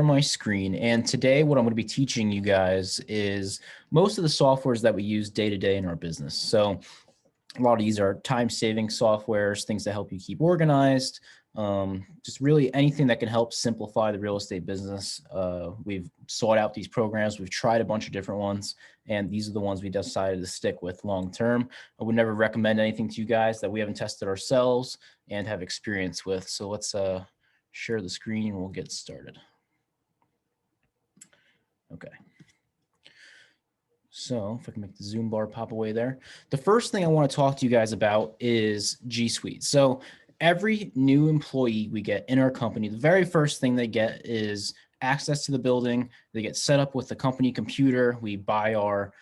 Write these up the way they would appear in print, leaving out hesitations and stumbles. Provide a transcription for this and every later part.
My screen, and today what I'm going to be teaching you guys is most of the softwares that we use day to day in our business. So a lot of these are time-saving softwares, things that help you keep organized, just really anything that can help simplify the real estate business. We've sought out these programs. We've tried a bunch of different ones, and these are the ones we decided to stick with long term. I would never recommend anything to you guys that we haven't tested ourselves and have experience with. So let's share the screen and we'll get started. Okay. So if I can make the Zoom bar pop away there. The first thing I want to talk to you guys about is G Suite. So every new employee we get in our company, the very first thing they get is access to the building. They get set up with the company computer. We buy our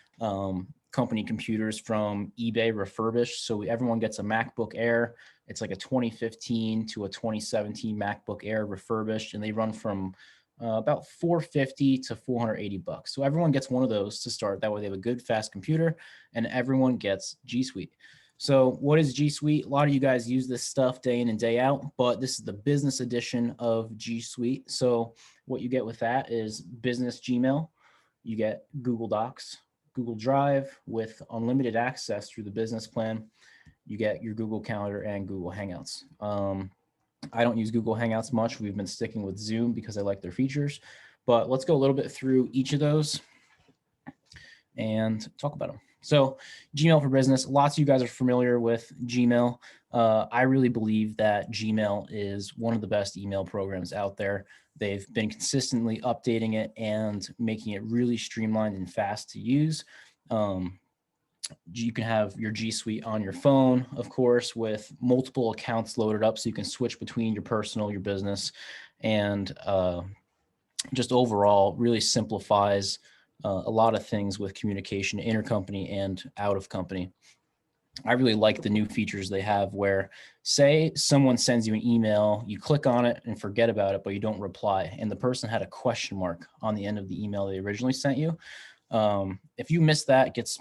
company computers from eBay refurbished. So everyone gets a MacBook Air. It's like a 2015 to a 2017 MacBook Air refurbished, and they run from about $450 to $480. So everyone gets one of those to start. That way they have a good, fast computer, and everyone gets G Suite. So what is G Suite? A lot of you guys use this stuff day in and day out, but this is the business edition of G Suite. So what you get with that is business Gmail. You get Google Docs, Google Drive with unlimited access through the business plan. You get your Google Calendar and Google Hangouts. I don't use Google Hangouts much. We've been sticking with Zoom because I like their features, but let's go a little bit through each of those and talk about them. So Gmail for Business, lots of you guys are familiar with Gmail. I really believe that Gmail is one of the best email programs out there. They've been consistently updating it and making it really streamlined and fast to use. You can have your G Suite on your phone, of course, with multiple accounts loaded up so you can switch between your personal, your business, and just overall really simplifies a lot of things with communication intercompany and out of company. I really like the new features they have where, say someone sends you an email, you click on it and forget about it, but you don't reply, and the person had a question mark on the end of the email they originally sent you. If you miss that, it gets,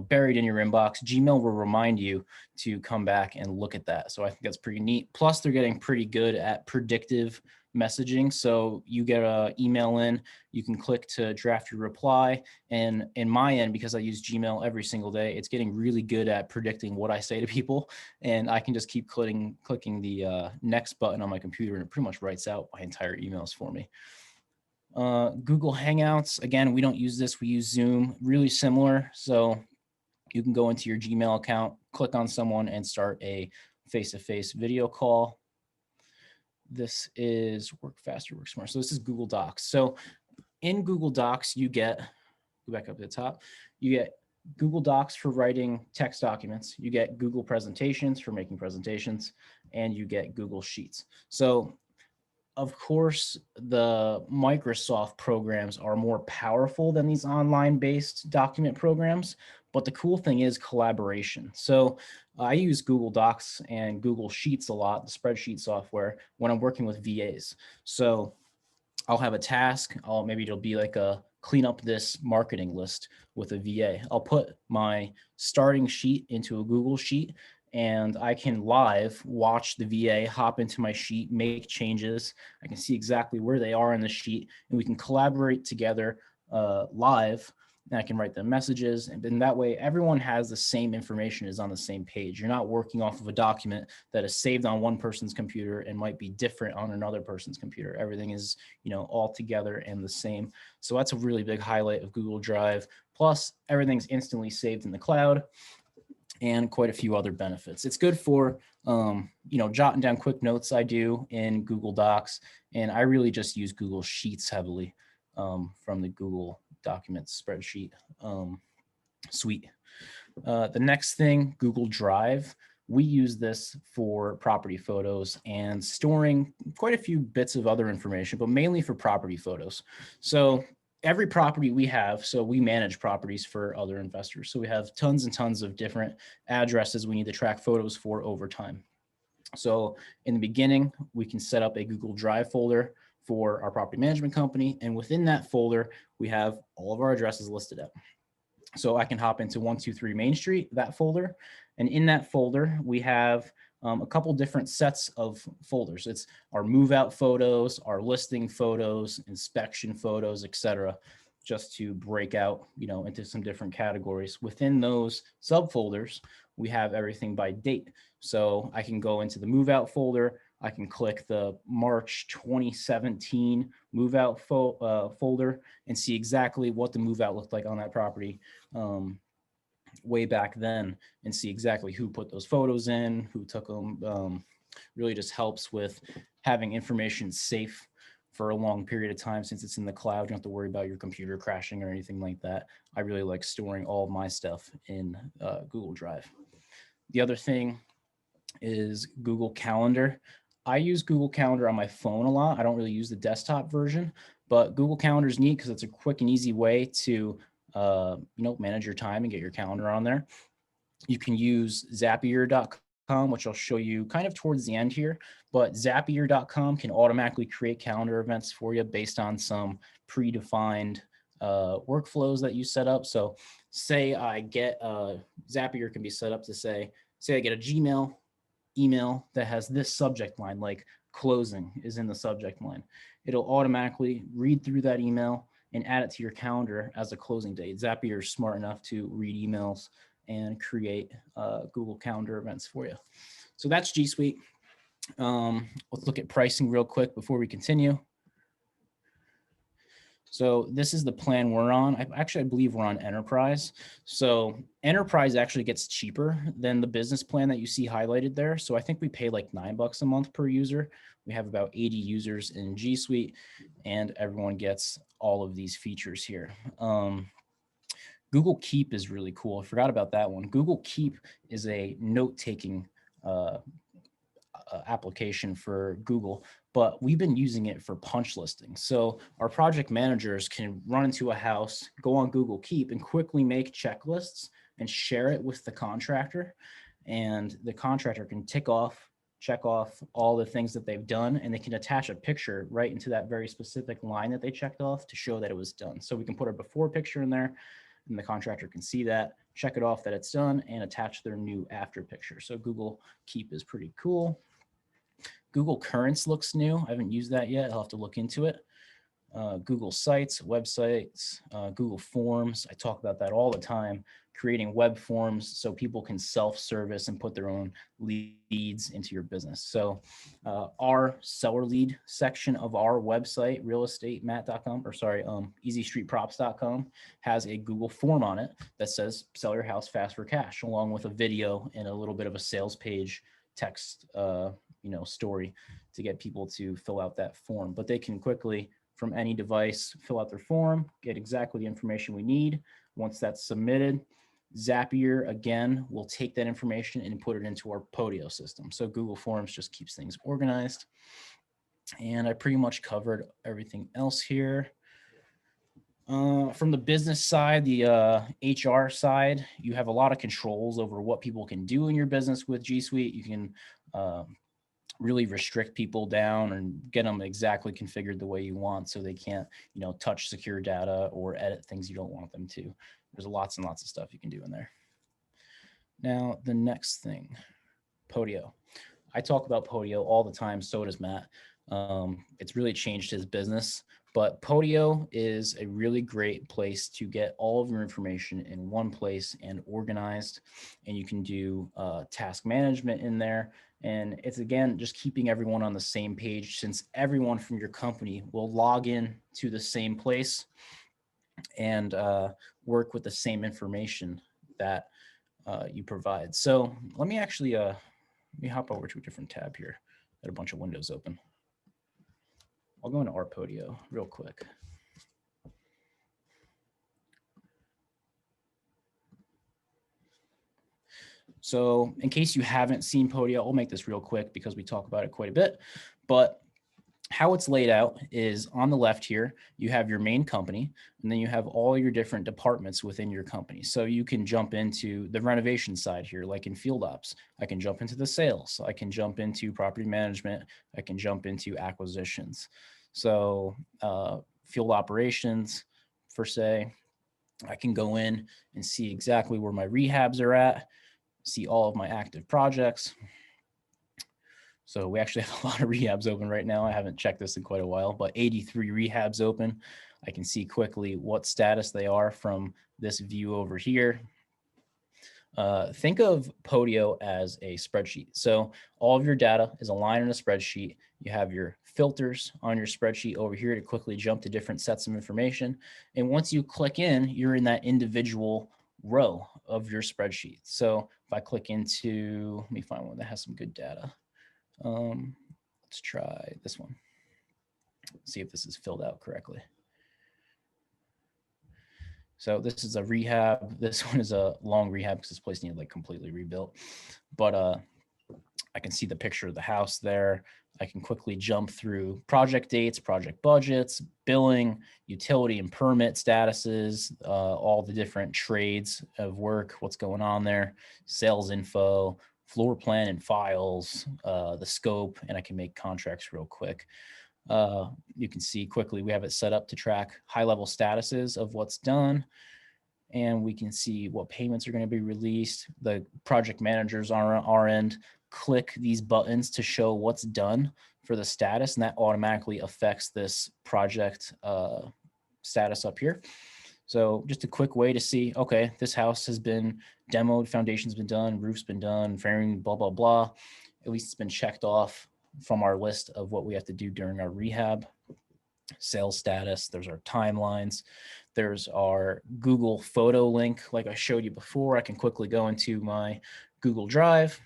buried in your inbox. Gmail will remind you to come back and look at that. So I think that's pretty neat. Plus they're getting pretty good at predictive messaging. So you get an email in, you can click to draft your reply. And in my end, because I use Gmail every single day, it's getting really good at predicting what I say to people. And I can just keep clicking the next button on my computer, and it pretty much writes out my entire emails for me. Google Hangouts, again, we don't use this, we use Zoom, really similar. So you can go into your Gmail account, click on someone and start a face-to-face video call. This is work faster, work smarter. So this is Google Docs. So in Google Docs, you get, go back up to the top, you get Google Docs for writing text documents, you get Google Presentations for making presentations, and you get Google Sheets. So of course, the Microsoft programs are more powerful than these online-based document programs, but the cool thing is collaboration. So I use Google Docs and Google Sheets a lot, the spreadsheet software, when I'm working with VAs. So I'll have a task, maybe it'll be like a clean up this marketing list with a VA. I'll put my starting sheet into a Google Sheet, and I can live watch the VA hop into my sheet, make changes. I can see exactly where they are in the sheet, and we can collaborate together live. And I can write them messages, and then that way everyone has the same information, is on the same page. You're not working off of a document that is saved on one person's computer and might be different on another person's computer. Everything is, all together and the same. So that's a really big highlight of Google Drive. Plus, everything's instantly saved in the cloud, and quite a few other benefits. It's good for, jotting down quick notes I do in Google Docs, and I really just use Google Sheets heavily from the Google Documents spreadsheet suite. The next thing, Google Drive. We use this for property photos and storing quite a few bits of other information, but mainly for property photos. So every property we have, so we manage properties for other investors. So we have tons and tons of different addresses we need to track photos for over time. So in the beginning, we can set up a Google Drive folder for our property management company. And within that folder, we have all of our addresses listed out. So I can hop into 123 Main Street, that folder. And in that folder, we have a couple different sets of folders. It's our move out photos, our listing photos, inspection photos, etc., just to break out, into some different categories. Within those subfolders, we have everything by date. So I can go into the move out folder. I can click the March 2017 move out folder and see exactly what the move out looked like on that property way back then, and see exactly who put those photos in, who took them. Really just helps with having information safe for a long period of time. Since it's in the cloud, you don't have to worry about your computer crashing or anything like that. I really like storing all of my stuff in Google Drive. The other thing is Google Calendar. I use Google Calendar on my phone a lot. I don't really use the desktop version, but Google Calendar is neat because it's a quick and easy way to manage your time and get your calendar on there. You can use Zapier.com, which I'll show you kind of towards the end here, but Zapier.com can automatically create calendar events for you based on some predefined workflows that you set up. So say I get Zapier can be set up to say I get a Gmail email that has this subject line, like closing is in the subject line. It'll automatically read through that email and add it to your calendar as a closing date. Zapier is smart enough to read emails and create Google Calendar events for you. So that's G Suite. Let's look at pricing real quick before we continue. So this is the plan we're on. I believe we're on Enterprise. So Enterprise actually gets cheaper than the business plan that you see highlighted there. So I think we pay like $9 a month per user. We have about 80 users in G Suite, and everyone gets all of these features here. Google Keep is really cool. I forgot about that one. Google Keep is a note-taking application for Google, but we've been using it for punch listings. So our project managers can run into a house, go on Google Keep, and quickly make checklists and share it with the contractor. And the contractor can check off all the things that they've done, and they can attach a picture right into that very specific line that they checked off to show that it was done. So we can put a before picture in there, and the contractor can see that, check it off that it's done, and attach their new after picture. So Google Keep is pretty cool. Google Currents looks new. I haven't used that yet. I'll have to look into it. Google Sites, websites, Google Forms. I talk about that all the time, creating web forms so people can self-service and put their own leads into your business. So our seller lead section of our website, easystreetprops.com, has a Google form on it that says sell your house fast for cash, along with a video and a little bit of a sales page text story to get people to fill out that form. But they can quickly, from any device, fill out their form, get exactly the information we need. Once that's submitted, Zapier, again, will take that information and put it into our Podio system. So Google Forms just keeps things organized. And I pretty much covered everything else here. From the business side, the HR side, you have a lot of controls over what people can do in your business with G Suite. You can really restrict people down and get them exactly configured the way you want, so they can't, touch secure data or edit things you don't want them to. There's lots and lots of stuff you can do in there. Now, the next thing, Podio. I talk about Podio all the time, so does Matt. It's really changed his business, but Podio is a really great place to get all of your information in one place and organized, and you can do task management in there. And it's, again, just keeping everyone on the same page, since everyone from your company will log in to the same place and work with the same information that you provide. So let me actually let me hop over to a different tab here. Got a bunch of windows open. I'll go into our Podio real quick. So in case you haven't seen Podio, I'll make this real quick because we talk about it quite a bit. But how it's laid out is on the left here, you have your main company, and then you have all your different departments within your company. So you can jump into the renovation side here, like in field ops. I can jump into the sales. I can jump into property management. I can jump into acquisitions. So field operations, per se, I can go in and see exactly where my rehabs are at, see all of my active projects. So we actually have a lot of rehabs open right now. I haven't checked this in quite a while, but 83 rehabs open. I can see quickly what status they are from this view over here. Think of Podio as a spreadsheet. So all of your data is aligned in a spreadsheet. You have your filters on your spreadsheet over here to quickly jump to different sets of information. And once you click in, you're in that individual row of your spreadsheet. So if I click into, let me find one that has some good data. Let's try this one. See if this is filled out correctly. So this is a rehab. This one is a long rehab because this place needed like completely rebuilt. But I can see the picture of the house there. I can quickly jump through project dates, project budgets, billing, utility and permit statuses, all the different trades of work, what's going on there, sales info, floor plan and files, the scope, and I can make contracts real quick. You can see quickly we have it set up to track high-level statuses of what's done, and we can see what payments are going to be released. The project managers on our end click these buttons to show what's done for the status, and that automatically affects this project status up here. So just a quick way to see, okay, this house has been demoed, foundation's been done, roof's been done, framing, blah, blah, blah. At least it's been checked off from our list of what we have to do during our rehab. Sales status, there's our timelines, there's our Google photo link. Like I showed you before, I can quickly go into my Google Drive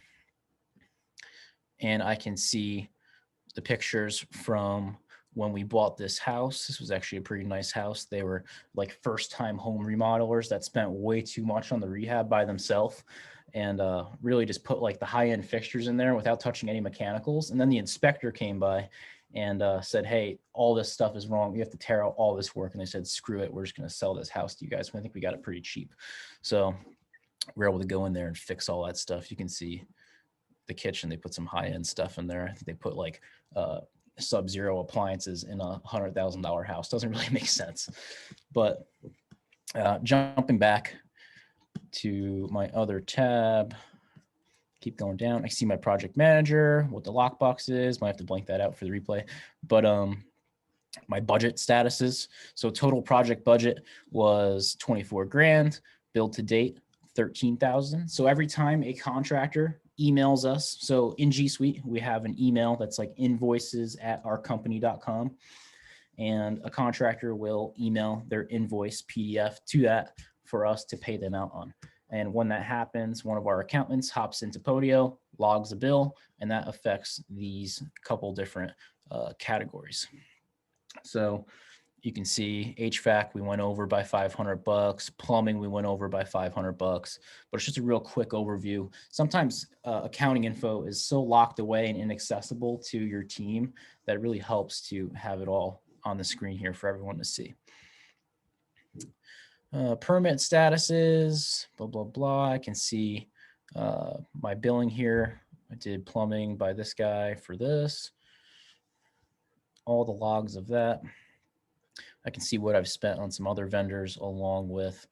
and I can see the pictures from when we bought this house. This was actually a pretty nice house. They were like first-time home remodelers that spent way too much on the rehab by themselves and really just put like the high-end fixtures in there without touching any mechanicals. And then the inspector came by and said, hey, all this stuff is wrong. You have to tear out all this work. And they said, screw it. We're just going to sell this house to you guys. I think we got it pretty cheap. So we're able to go in there and fix all that stuff. You can see the kitchen. They put some high-end stuff in there. I think they put like Sub-Zero appliances in a $100,000 house. Doesn't really make sense. But jumping back to my other tab, keep going down. I see my project manager, what the lockbox is. Might have to blank that out for the replay. But my budget statuses. So total project budget was 24 grand. Build to date, 13,000. So every time a contractor emails us, so in G Suite, we have an email that's like invoices@ourcompany.com. And a contractor will email their invoice PDF to that for us to pay them out on. And when that happens, one of our accountants hops into Podio, logs a bill, and that affects these couple different categories. So you can see HVAC, we went over by $500. Plumbing, we went over by $500. But it's just a real quick overview. Sometimes accounting info is so locked away and inaccessible to your team that it really helps to have it all on the screen here for everyone to see. Permit statuses, blah, blah, blah. I can see my billing here. I did plumbing by this guy for this. All the logs of that. I can see what I've spent on some other vendors along with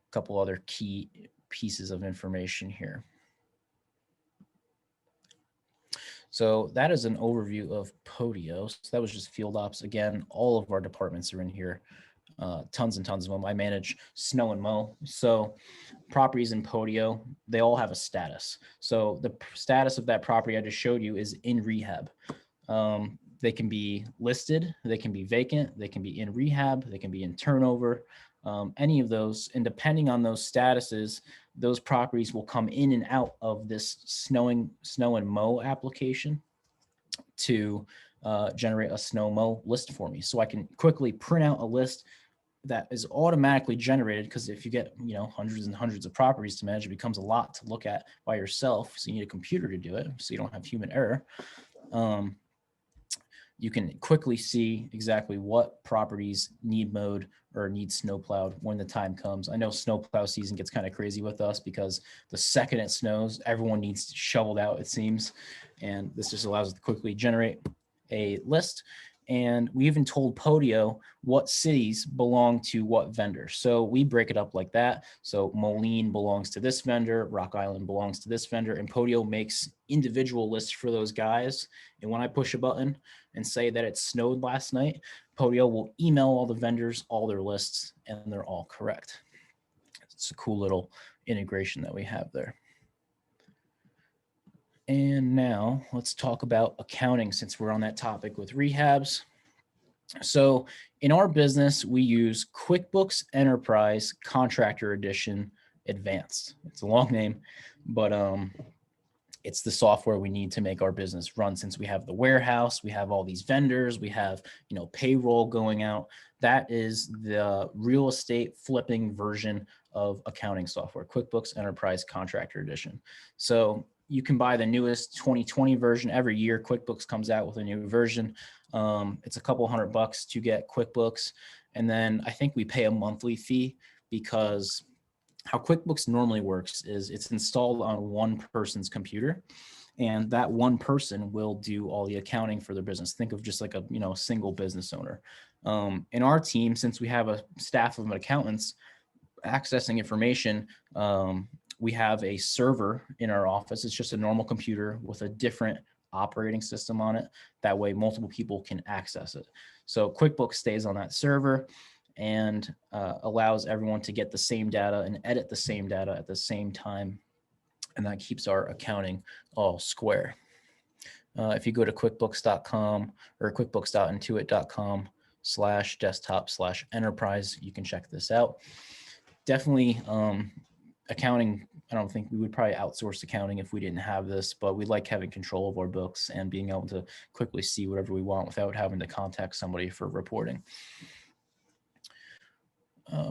a couple other key pieces of information here. So that is an overview of Podio. So that was just field ops. Again, all of our departments are in here. Tons and tons of them. I manage snow and mow. So properties in Podio, they all have a status. So the status of that property I just showed you is in rehab. They can be listed, they can be vacant, they can be in rehab, they can be in turnover, any of those. And depending on those statuses, those properties will come in and out of this snow and mow application to generate a snow mow list for me. So I can quickly print out a list that is automatically generated, because if you get hundreds and hundreds of properties to manage, it becomes a lot to look at by yourself. So you need a computer to do it so you don't have human error. You can quickly see exactly what properties need mowed or need snow plowed when the time comes. I know snow plow season gets kind of crazy with us because the second it snows, everyone needs shoveled out, it seems. And this just allows us to quickly generate a list. And we even told Podio what cities belong to what vendor. So we break it up like that. So Moline belongs to this vendor, Rock Island belongs to this vendor, and Podio makes individual lists for those guys. And when I push a button and say that it snowed last night, Podio will email all the vendors, all their lists, and they're all correct. It's a cool little integration that we have there. And now let's talk about accounting, since we're on that topic with rehabs. So in our business, we use QuickBooks Enterprise Contractor Edition Advanced. It's a long name, but it's the software we need to make our business run. Since we have the warehouse, we have all these vendors, we have, payroll going out. That is the real estate flipping version of accounting software, QuickBooks Enterprise Contractor Edition. So you can buy the newest 2020 version every year. QuickBooks comes out with a new version. It's a couple $100 to get QuickBooks. And then I think we pay a monthly fee, because how QuickBooks normally works is it's installed on one person's computer, and that one person will do all the accounting for their business. Think of just like a single business owner. In our team, since we have a staff of accountants accessing information, we have a server in our office. It's just a normal computer with a different operating system on it. That way multiple people can access it. So QuickBooks stays on that server and allows everyone to get the same data and edit the same data at the same time. And that keeps our accounting all square. If you go to quickbooks.com or quickbooks.intuit.com/desktop/enterprise, you can check this out. Definitely accounting, I don't think we would probably outsource accounting if we didn't have this, but we like having control of our books and being able to quickly see whatever we want without having to contact somebody for reporting.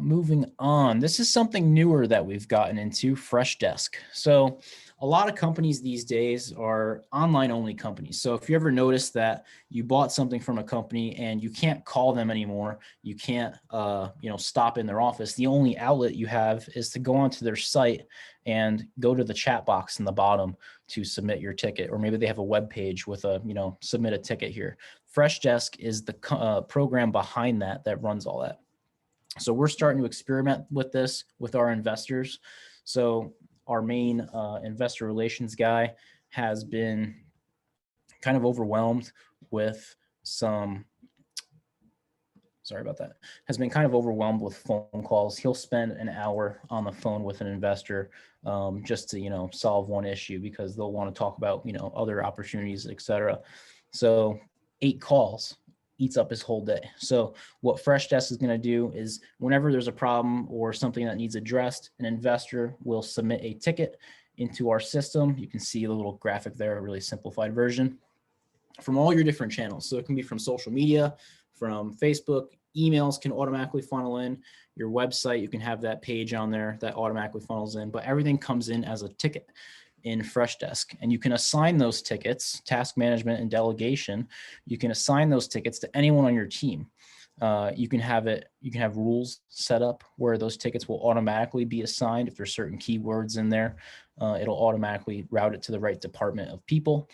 Moving on, this is something newer that we've gotten into, Freshdesk. So a lot of companies these days are online only companies. So if you ever notice that you bought something from a company and you can't call them anymore, you can't stop in their office, the only outlet you have is to go onto their site and go to the chat box in the bottom to submit your ticket. Or maybe they have a web page with a submit a ticket here. Freshdesk is the program behind that runs all that. So we're starting to experiment with this with our investors. So our main investor relations guy has been kind of overwhelmed with phone calls. He'll spend an hour on the phone with an investor just to, solve one issue, because they'll want to talk about, other opportunities, et cetera. So 8 calls eats up his whole day. So what Freshdesk is going to do is, whenever there's a problem or something that needs addressed, an investor will submit a ticket into our system. You can see the little graphic there, a really simplified version, from all your different channels. So it can be from social media, from Facebook, emails can automatically funnel in, your website, you can have that page on there that automatically funnels in, but everything comes in as a ticket in Freshdesk. And you can assign those tickets, task management and delegation. You can assign those tickets to anyone on your team. You can have rules set up where those tickets will automatically be assigned. If there's certain keywords in there, it'll automatically route it to the right department of people.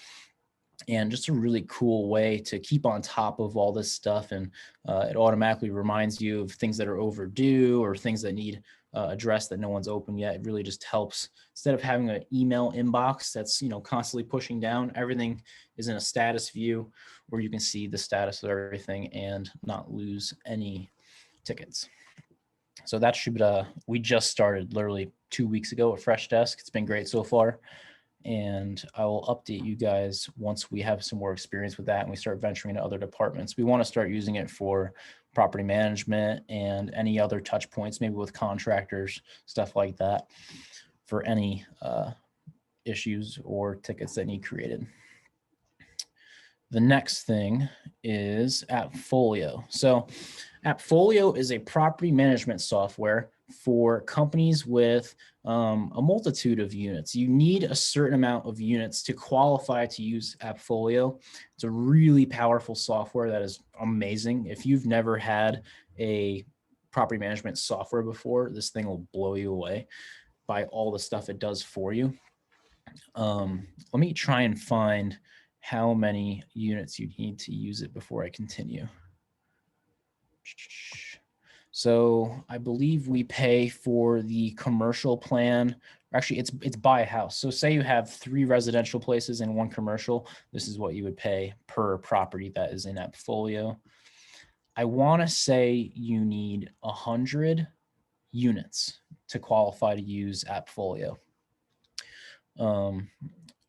And just a really cool way to keep on top of all this stuff. And it automatically reminds you of things that are overdue or things that need addressed that no one's opened yet. It really just helps. Instead of having an email inbox that's constantly pushing down, everything is in a status view where you can see the status of everything and not lose any tickets. So that should we just started literally 2 weeks ago at Freshdesk. It's been great so far. And I will update you guys once we have some more experience with that and we start venturing into other departments. We want to start using it for property management and any other touch points, maybe with contractors, stuff like that, for any issues or tickets that need created. The next thing is Appfolio. So Appfolio is a property management software for companies with a multitude of units. You need a certain amount of units to qualify to use Appfolio. It's a really powerful software that is amazing. If you've never had a property management software before, this thing will blow you away by all the stuff it does for you. Let me try and find how many units you need to use it before I continue. So I believe we pay for the commercial plan. Actually, it's by a house. So say you have 3 residential places and 1 commercial. This is what you would pay per property that is in Appfolio. I want to say you need 100 units to qualify to use Appfolio.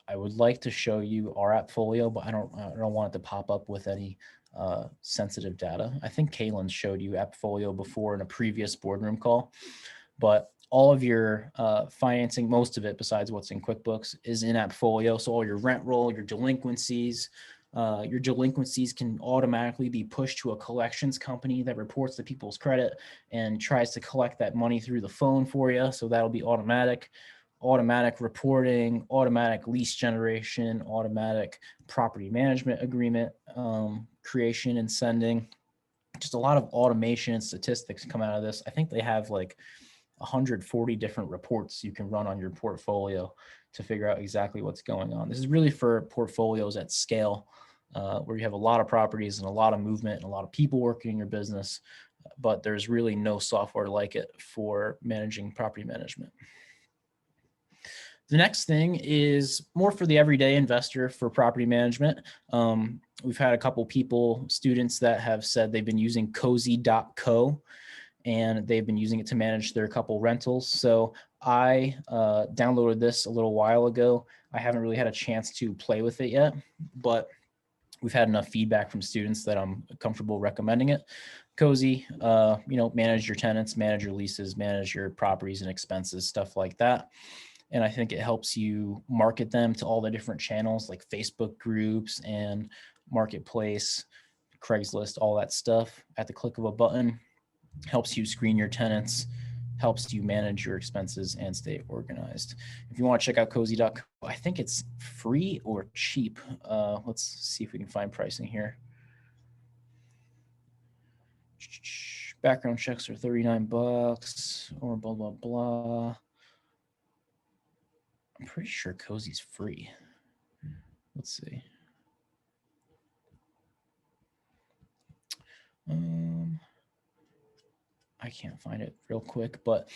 I would like to show you our Appfolio, but I don't want it to pop up with any sensitive data. I think Kaylin showed you Appfolio before in a previous boardroom call, but all of your financing, most of it besides what's in QuickBooks, is in Appfolio. So all your rent roll, your delinquencies can automatically be pushed to a collections company that reports the people's credit and tries to collect that money through the phone for you. So that'll be automatic reporting, automatic lease generation, automatic property management agreement creation and sending. Just a lot of automation and statistics come out of this. I think they have like 140 different reports you can run on your portfolio to figure out exactly what's going on. This is really for portfolios at scale, where you have a lot of properties and a lot of movement and a lot of people working in your business, but there's really no software like it for managing property management. The next thing is more for the everyday investor for property management. We've had a couple students that have said they've been using cozy.co and they've been using it to manage their couple rentals. So I downloaded this a little while ago. I haven't really had a chance to play with it yet, but we've had enough feedback from students that I'm comfortable recommending it. Cozy, manage your tenants, manage your leases, manage your properties and expenses, stuff like that. And I think it helps you market them to all the different channels like Facebook groups and Marketplace, Craigslist, all that stuff at the click of a button. Helps you screen your tenants, helps you manage your expenses and stay organized. If you want to check out cozy.co, I think it's free or cheap. Let's see if we can find pricing here. Background checks are $39 or blah, blah, blah. I'm pretty sure Cozy's free. Let's see. I can't find it real quick, but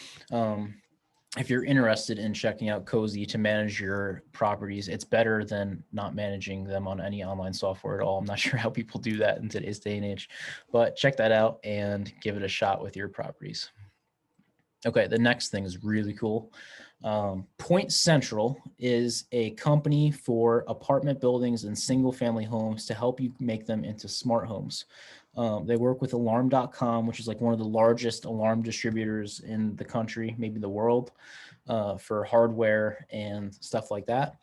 if you're interested in checking out Cozy to manage your properties, it's better than not managing them on any online software at all. I'm not sure how people do that in today's day and age, but check that out and give it a shot with your properties. Okay, the next thing is really cool. Point Central is a company for apartment buildings and single family homes to help you make them into smart homes. They work with alarm.com, which is like one of the largest alarm distributors in the country, maybe the world, for hardware and stuff like that.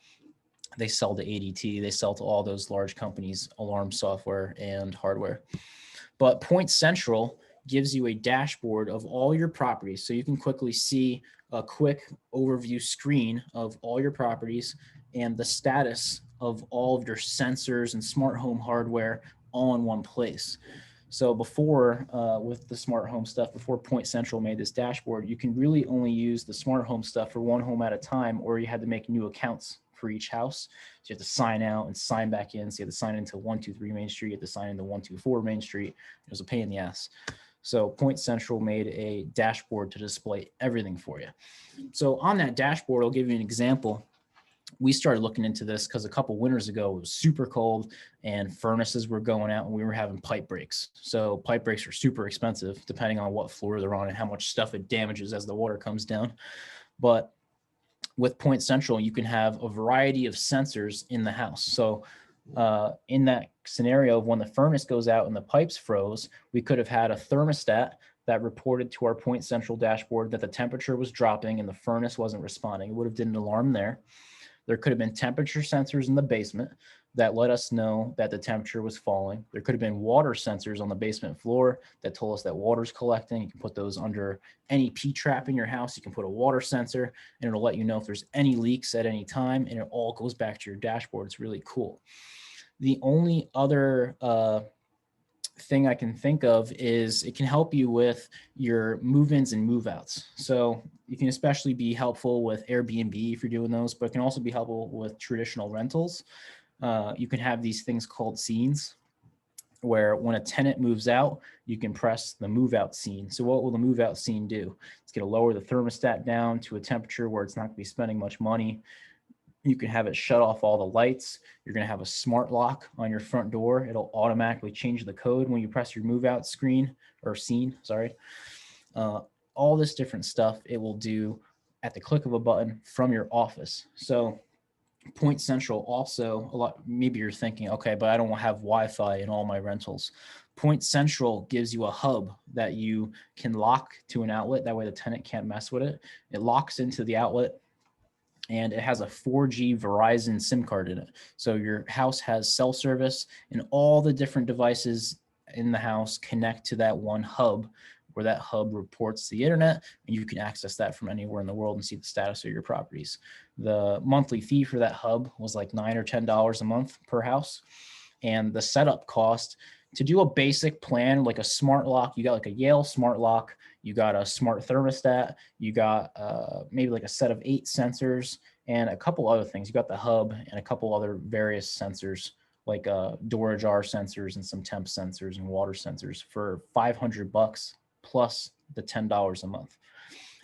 They sell to ADT, they sell to all those large companies, alarm software and hardware. But Point Central gives you a dashboard of all your properties. So you can quickly see a quick overview screen of all your properties and the status of all of your sensors and smart home hardware all in one place. So before, with the smart home stuff, before Point Central made this dashboard, you can really only use the smart home stuff for one home at a time, or you had to make new accounts for each house. So you have to sign out and sign back in. So you have to sign into 123 Main Street, you have to sign into 124 Main Street. It was a pain in the ass. So Point Central made a dashboard to display everything for you. So on that dashboard, I'll give you an example. We started looking into this because a couple winters ago, it was super cold and furnaces were going out and we were having pipe breaks. So pipe breaks are super expensive depending on what floor they're on and how much stuff it damages as the water comes down. But with Point Central, you can have a variety of sensors in the house. So in that scenario of when the furnace goes out and the pipes froze, we could have had a thermostat that reported to our Point Central dashboard that the temperature was dropping and the furnace wasn't responding. It would have did an alarm there. There could have been temperature sensors in the basement that let us know that the temperature was falling. There could have been water sensors on the basement floor that told us that water's collecting. You can put those under any P-trap in your house. You can put a water sensor and it'll let you know if there's any leaks at any time, and it all goes back to your dashboard. It's really cool. The only other thing I can think of is it can help you with your move-ins and move-outs. So you can especially be helpful with Airbnb if you're doing those, but it can also be helpful with traditional rentals. You can have these things called scenes, where when a tenant moves out, you can press the move out scene. So what will the move out scene do? It's going to lower the thermostat down to a temperature where it's not going to be spending much money. You can have it shut off all the lights. You're going to have a smart lock on your front door. It'll automatically change the code when you press your move out screen or scene, sorry. All this different stuff it will do at the click of a button from your office. So Point Central also, a lot, maybe you're thinking, okay, but I don't have Wi-Fi in all my rentals. Point Central gives you a hub that you can lock to an outlet. That way the tenant can't mess with it. It locks into the outlet, and it has a 4G Verizon SIM card in it. So your house has cell service, and all the different devices in the house connect to that one hub, where that hub reports the internet, and you can access that from anywhere in the world and see the status of your properties. The monthly fee for that hub was like $9 or $10 a month per house. And the setup cost to do a basic plan, like a smart lock, you got like a Yale smart lock, you got a smart thermostat, you got maybe like a set of 8 sensors and a couple other things. You got the hub and a couple other various sensors, like door ajar sensors and some temp sensors and water sensors for $500 plus the $10 a month.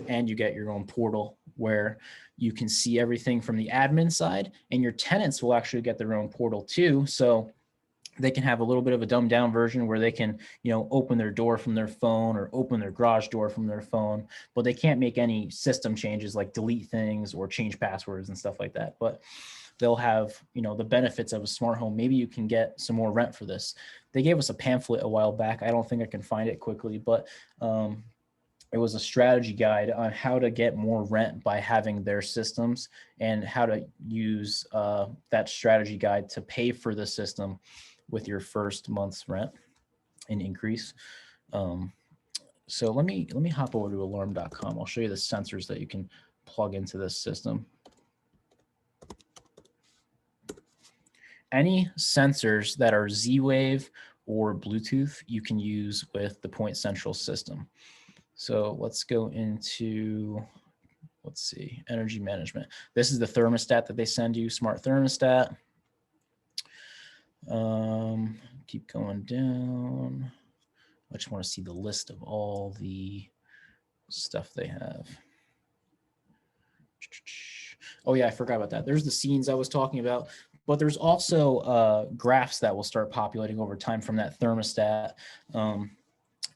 And you get your own portal where you can see everything from the admin side, and your tenants will actually get their own portal too. So they can have a little bit of a dumbed down version where they can, open their door from their phone or open their garage door from their phone, but they can't make any system changes like delete things or change passwords and stuff like that. But they'll have, the benefits of a smart home. Maybe you can get some more rent for this. They gave us a pamphlet a while back. I don't think I can find it quickly, but it was a strategy guide on how to get more rent by having their systems, and how to use that strategy guide to pay for the system with your first month's rent and increase. So let me hop over to alarm.com. I'll show you the sensors that you can plug into this system. Any sensors that are Z-Wave or Bluetooth, you can use with the Point Central system. So let's go into, let's see, energy management. This is the thermostat that they send you, smart thermostat. Keep going down. I just want to see the list of all the stuff they have. Oh yeah, I forgot about that. There's the scenes I was talking about, but there's also graphs that will start populating over time from that thermostat.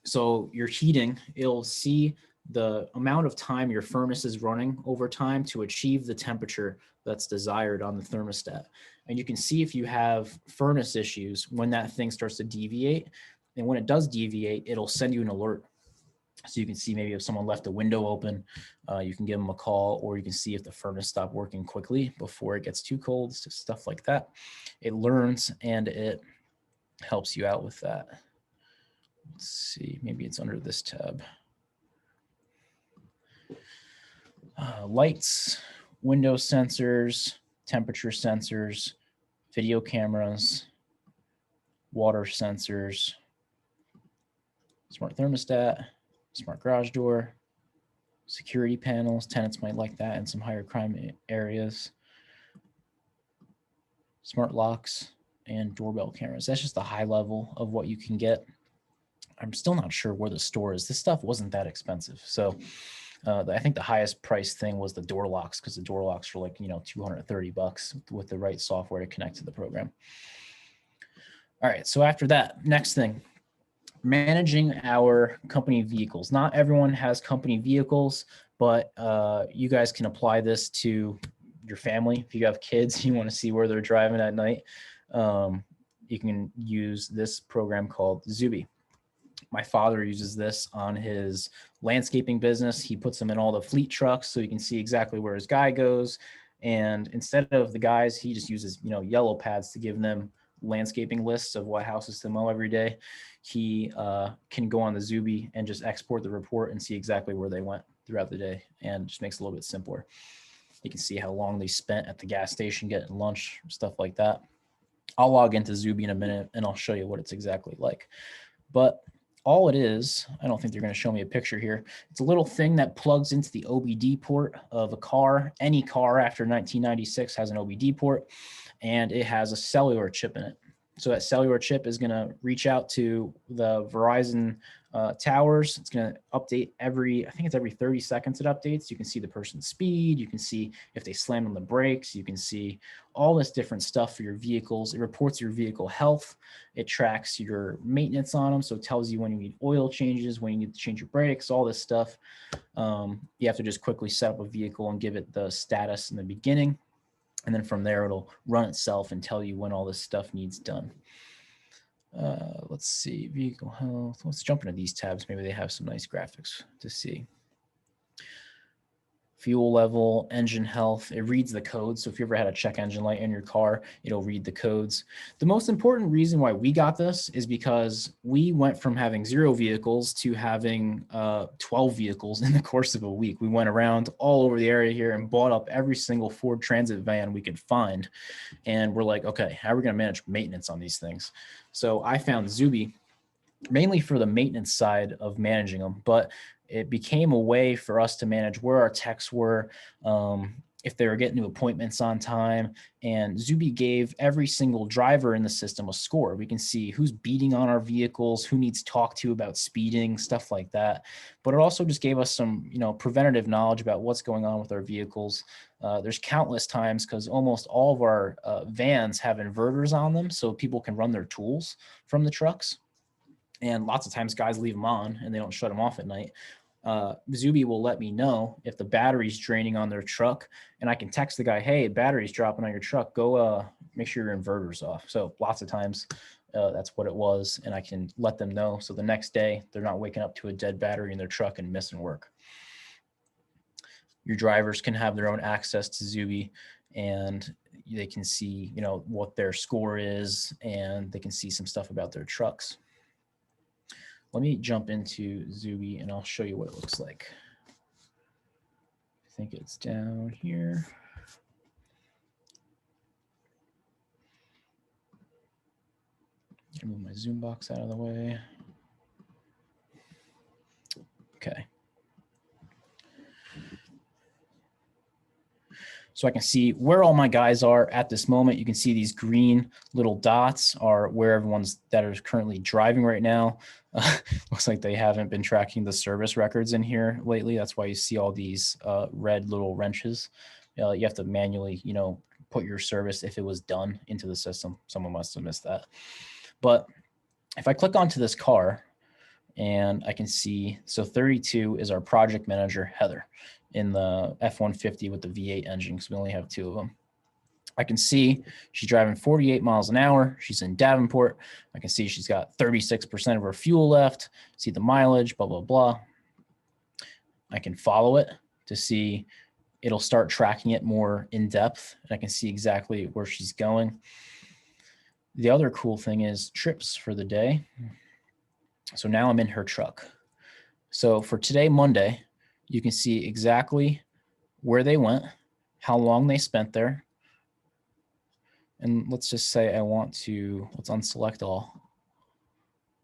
So your heating, it'll see the amount of time your furnace is running over time to achieve the temperature that's desired on the thermostat. And you can see if you have furnace issues when that thing starts to deviate. And when it does deviate, it'll send you an alert. So you can see maybe if someone left a window open, you can give them a call, or you can see if the furnace stopped working quickly before it gets too cold, stuff like that. It learns and it helps you out with that. Let's see, maybe it's under this tab. Lights, window sensors, temperature sensors, video cameras, water sensors, smart thermostat, smart garage door, security panels. Tenants might like that in some higher crime areas. Smart locks and doorbell cameras. That's just a high level of what you can get. I'm still not sure where the store is. This stuff wasn't that expensive. So I think the highest price thing was the door locks, because the door locks were like, $230 with the right software to connect to the program. All right, so after that, next thing, managing our company vehicles. Not everyone has company vehicles, but you guys can apply this to your family. If you have kids, you want to see where they're driving at night, you can use this program called Zuby. My father uses this on his landscaping business. He puts them in all the fleet trucks so he can see exactly where his guy goes. And instead of the guys, he just uses, yellow pads to give them landscaping lists of what houses to mow every day. He can go on the Zuby and just export the report and see exactly where they went throughout the day, and just makes it a little bit simpler. You can see how long they spent at the gas station getting lunch, stuff like that. I'll log into Zuby in a minute and I'll show you what it's exactly like. But all it is, I don't think they're going to show me a picture here. It's a little thing that plugs into the OBD port of a car. Any car after 1996 has an OBD port. and it has a cellular chip in it. So that cellular chip is going to reach out to the Verizon towers. It's going to update I think it's every 30 seconds it updates. You can see the person's speed. You can see if they slammed on the brakes. You can see all this different stuff for your vehicles. It reports your vehicle health. It tracks your maintenance on them. So it tells you when you need oil changes, when you need to change your brakes, all this stuff. You have to just quickly set up a vehicle and give it the status in the beginning. And then from there, it'll run itself and tell you when all this stuff needs done. Let's see, vehicle health. Let's jump into these tabs. Maybe they have some nice graphics to see. Fuel level, engine health. It reads the codes. So if you ever had a check engine light in your car, it'll read the codes. The most important reason why we got this is because we went from having 0 vehicles to having 12 vehicles in the course of a week. We went around all over the area here and bought up every single Ford Transit van we could find. And we're like, okay, how are we going to manage maintenance on these things? So I found Zuby mainly for the maintenance side of managing them, but it became a way for us to manage where our techs were, if they were getting to appointments on time. And Zuby gave every single driver in the system a score. We can see who's beating on our vehicles, who needs talked to about speeding, stuff like that. But it also just gave us some, preventative knowledge about what's going on with our vehicles. There's countless times, because almost all of our vans have inverters on them, so people can run their tools from the trucks. And lots of times guys leave them on and they don't shut them off at night. Zuby will let me know if the battery's draining on their truck, and I can text the guy, hey, battery's dropping on your truck. Go make sure your inverter's off. So lots of times that's what it was. And I can let them know. So the next day they're not waking up to a dead battery in their truck and missing work. Your drivers can have their own access to Zuby, and they can see, what their score is, and they can see some stuff about their trucks. Let me jump into Zuby and I'll show you what it looks like. I think it's down here. Move my zoom box out of the way. Okay. So I can see where all my guys are at this moment. You can see these green little dots are where everyone's that are currently driving right now. Looks like they haven't been tracking the service records in here lately. That's why you see all these red little wrenches. You have to manually, put your service, if it was done, into the system. Someone must have missed that. But if I click onto this car, and I can see, so 32 is our project manager, Heather, in the F-150 with the V8 engine, because we only have 2 of them. I can see she's driving 48 miles an hour. She's in Davenport. I can see she's got 36% of her fuel left. See the mileage, blah, blah, blah. I can follow it to see, it'll start tracking it more in depth, and I can see exactly where she's going. The other cool thing is trips for the day. So now I'm in her truck. So for today, Monday, you can see exactly where they went, how long they spent there. And let's just say let's unselect all.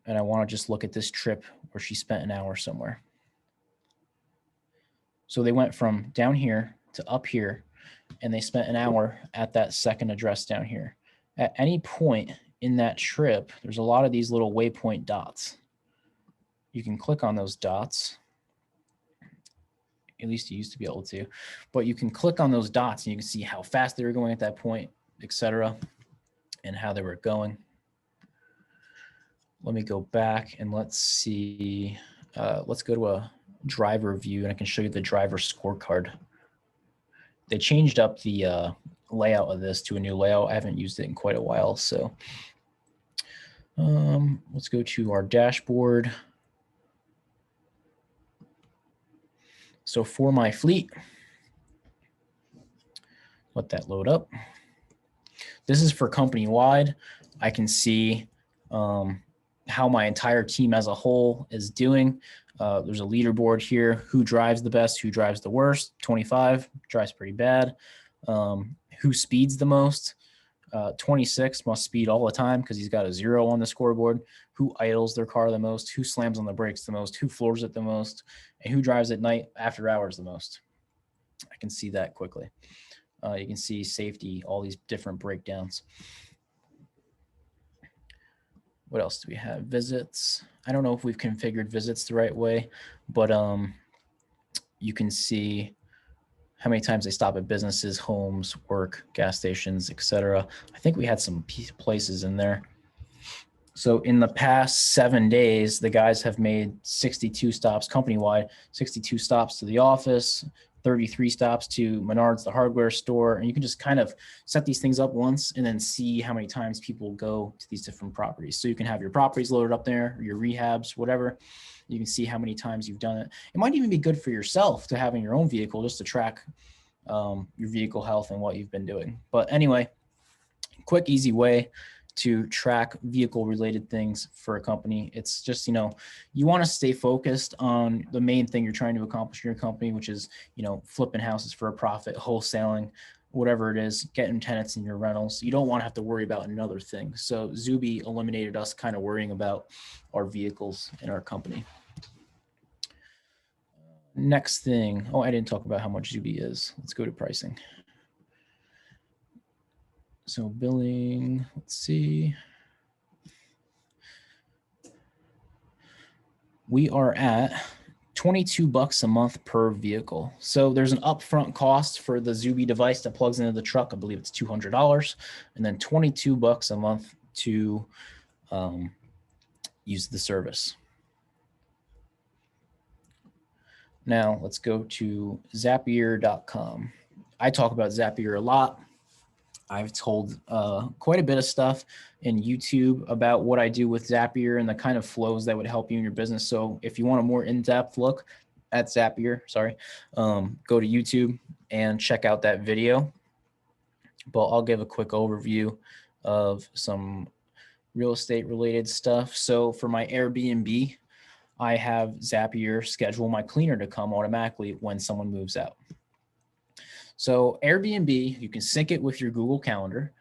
And I want to just look at this trip where she spent an hour somewhere. So they went from down here to up here, and they spent an hour at that second address down here. At any point in that trip, there's a lot of these little waypoint dots. You can click on those dots. At least you used to be able to, but you can click on those dots and you can see how fast they were going at that point, etc., and how they were going. Let me go back and let's see. Let's go to a driver view, and I can show you the driver scorecard. They changed up the layout of this to a new layout. I haven't used it in quite a while, so let's go to our dashboard. So for my fleet, let that load up. This is for company-wide. I can see how my entire team as a whole is doing. There's a leaderboard here. Who drives the best? Who drives the worst? 25 drives pretty bad. Who speeds the most? 26 must speed all the time because he's got a 0 on the scoreboard. Who idles their car the most? Who slams on the brakes the most? Who floors it the most? And who drives at night after hours the most? I can see that quickly. You can see safety, all these different breakdowns. What else do we have? Visits. I don't know if we've configured visits the right way, but you can see how many times they stop at businesses, homes, work, gas stations, etc. I think we had some places in there. So in the past 7 days, the guys have made 62 stops company-wide, 62 stops to the office, 33 stops to Menards, the hardware store. And you can just kind of set these things up once and then see how many times people go to these different properties. So you can have your properties loaded up there, your rehabs, whatever. You can see how many times you've done it. It might even be good for yourself to have in your own vehicle just to track your vehicle health and what you've been doing. But anyway, quick, easy way to track vehicle related things for a company. It's just, you want to stay focused on the main thing you're trying to accomplish in your company, which is, flipping houses for a profit, wholesaling, whatever it is, getting tenants in your rentals. You don't want to have to worry about another thing. So Zuby eliminated us kind of worrying about our vehicles in our company. Next thing. Oh, I didn't talk about how much Zuby is. Let's go to pricing. So billing, let's see. We are at $22 a month per vehicle. So there's an upfront cost for the Zuby device that plugs into the truck. I believe it's $200, and then $22 a month to use the service. Now let's go to Zapier.com. I talk about Zapier a lot. I've told quite a bit of stuff in YouTube about what I do with Zapier and the kind of flows that would help you in your business. So if you want a more in-depth look at Zapier, go to YouTube and check out that video. But I'll give a quick overview of some real estate related stuff. So for my Airbnb, I have Zapier schedule my cleaner to come automatically when someone moves out. So Airbnb, you can sync it with your Google Calendar,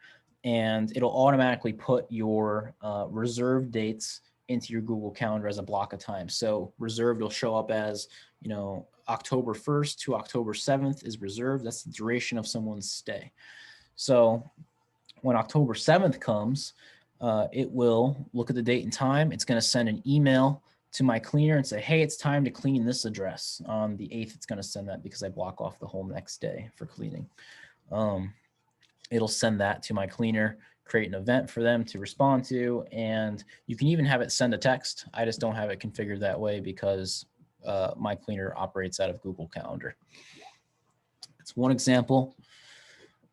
and it'll automatically put your reserved dates into your Google Calendar as a block of time. So reserved will show up as, October 1st to October 7th is reserved. That's the duration of someone's stay. So when October 7th comes, it will look at the date and time. It's going to send an email to my cleaner and say, hey, it's time to clean this address. On the 8th, it's going to send that because I block off the whole next day for cleaning. It'll send that to my cleaner, create an event for them to respond to, and you can even have it send a text. I just don't have it configured that way because my cleaner operates out of Google Calendar. It's one example.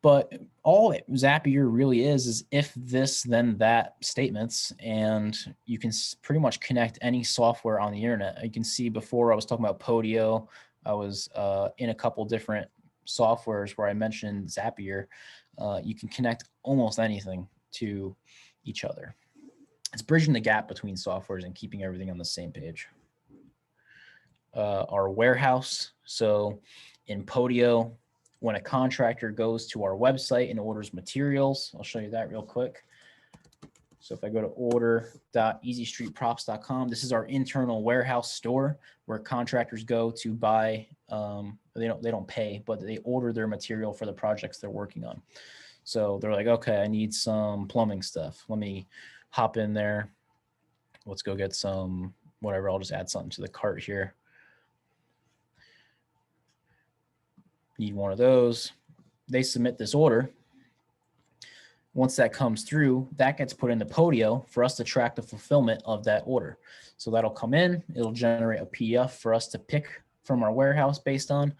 But all Zapier really is if this, then that statements, and you can pretty much connect any software on the internet. You can see before I was talking about Podio, I was in a couple different softwares where I mentioned Zapier. You can connect almost anything to each other. It's bridging the gap between softwares and keeping everything on the same page. Our warehouse. So in Podio, when a contractor goes to our website and orders materials, I'll show you that real quick. So if I go to order.easystreetprops.com, this is our internal warehouse store where contractors go to buy, they don't pay, but they order their material for the projects they're working on. So they're like, okay, I need some plumbing stuff. Let me hop in there. Let's go get some, whatever. I'll just add something to the cart here. Need one of those. They submit this order. Once that comes through, that gets put into Podio for us to track the fulfillment of that order. So that'll come in, it'll generate a PDF for us to pick from our warehouse based on.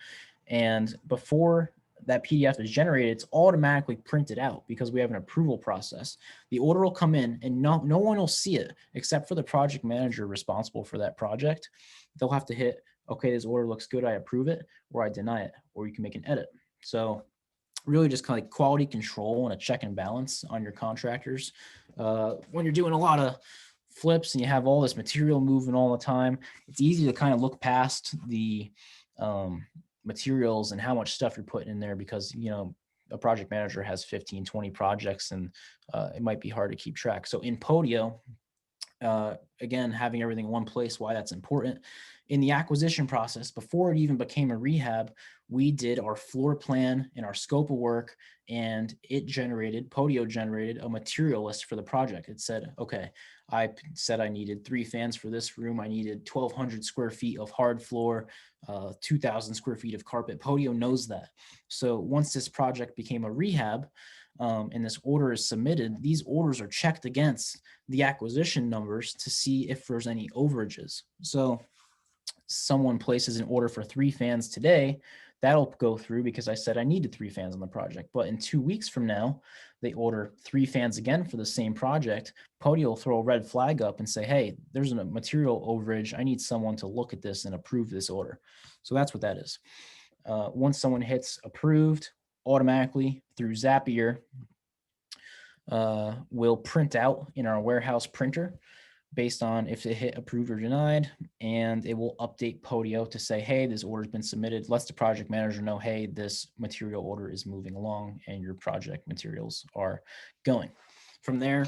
And before that PDF is generated, it's automatically printed out because we have an approval process. The order will come in and no one will see it except for the project manager responsible for that project. They'll have to hit, okay, this order looks good, I approve it, or I deny it, or you can make an edit. So really just kind of like quality control and a check and balance on your contractors. When you're doing a lot of flips and you have all this material moving all the time, it's easy to kind of look past the materials and how much stuff you're putting in there because, a project manager has 15, 20 projects and it might be hard to keep track. So in Podio, Again, having everything in one place, why that's important. In the acquisition process, before it even became a rehab, we did our floor plan and our scope of work, and Podio generated a material list for the project. It said, okay, I said I needed 3 fans for this room. I needed 1,200 square feet of hard floor, 2,000 square feet of carpet. Podio knows that. So once this project became a rehab, and this order is submitted, these orders are checked against the acquisition numbers to see if there's any overages. So someone places an order for 3 fans today, that'll go through because I said I needed 3 fans on the project. But in 2 weeks from now, they order 3 fans again for the same project. Podio will throw a red flag up and say, hey, there's a material overage. I need someone to look at this and approve this order. So that's what that is. Once someone hits approved, automatically through Zapier, will print out in our warehouse printer based on if it hit approved or denied, and it will update Podio to say, hey, this order's been submitted. Lets the project manager know, hey, this material order is moving along and your project materials are going. From there,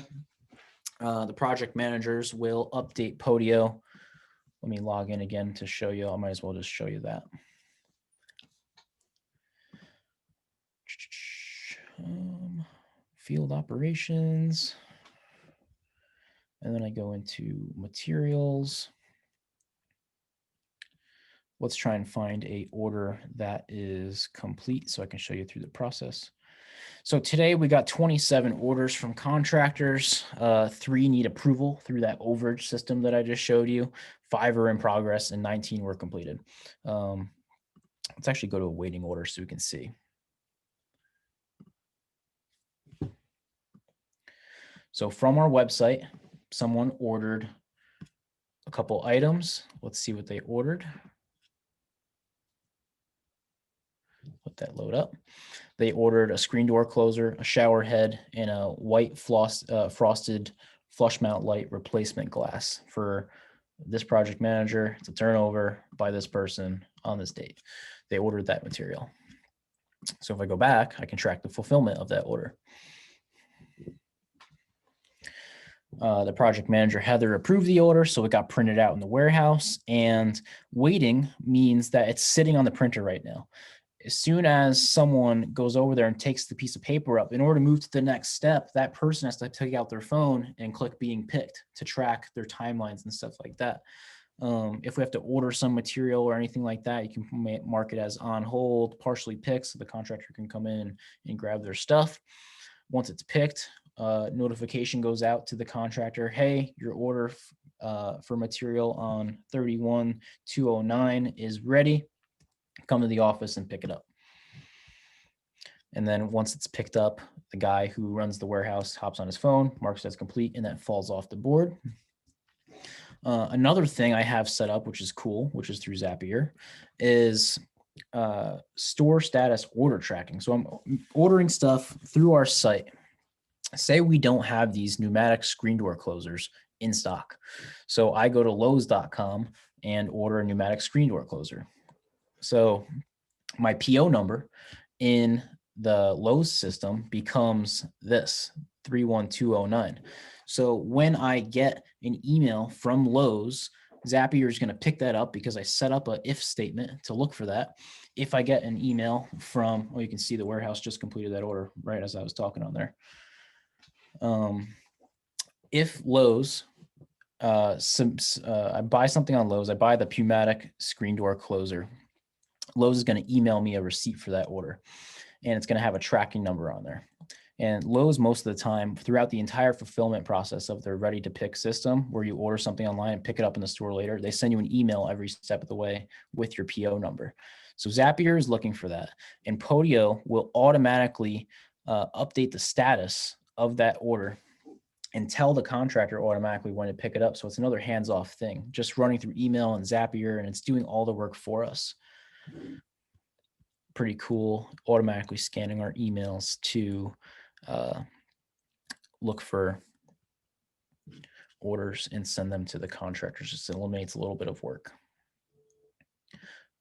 the project managers will update Podio. Let me log in again to show you. I might as well just show you that. Field operations. And then I go into materials. Let's try and find a order that is complete so I can show you through the process. So today we got 27 orders from contractors. 3 need approval through that overage system that I just showed you. 5 are in progress and 19 were completed. Let's actually go to a waiting order so we can see. So from our website, someone ordered a couple items. Let's see what they ordered. Let that load up. They ordered a screen door closer, a shower head, and a white frosted flush mount light replacement glass for this project manager. It's a turnover by this person on this date. They ordered that material. So if I go back, I can track the fulfillment of that order. The project manager, Heather, approved the order, so it got printed out in the warehouse, and waiting means that it's sitting on the printer right now. As soon as someone goes over there and takes the piece of paper up, in order to move to the next step, that person has to take out their phone and click being picked to track their timelines and stuff like that. If we have to order some material or anything like that, you can mark it as on hold, partially picked, so the contractor can come in and grab their stuff. Once it's picked, notification goes out to the contractor, hey, your order for material on 31-209 is ready. Come to the office and pick it up. And then once it's picked up, the guy who runs the warehouse hops on his phone, marks it as complete, and that falls off the board. Another thing I have set up, which is cool, which is through Zapier, is store status order tracking. So I'm ordering stuff through our site. Say we don't have these pneumatic screen door closers in stock. So I go to Lowe's.com and order a pneumatic screen door closer. So my PO number in the Lowe's system becomes this 31209. So when I get an email from Lowe's, Zapier is going to pick that up because I set up a if statement to look for that. If I get an email from, you can see the warehouse just completed that order right as I was talking on there. If Lowe's, I buy something on Lowe's, I buy the pneumatic screen door closer, Lowe's is going to email me a receipt for that order, and it's going to have a tracking number on there. And Lowe's, most of the time, throughout the entire fulfillment process of their ready to pick system, where you order something online and pick it up in the store later, they send you an email every step of the way with your PO number. So Zapier is looking for that, and Podio will automatically update the status of that order and tell the contractor automatically when to pick it up. So it's another hands-off thing, just running through email and Zapier, and it's doing all the work for us. Pretty cool, automatically scanning our emails to look for orders and send them to the contractors. Just eliminates a little bit of work.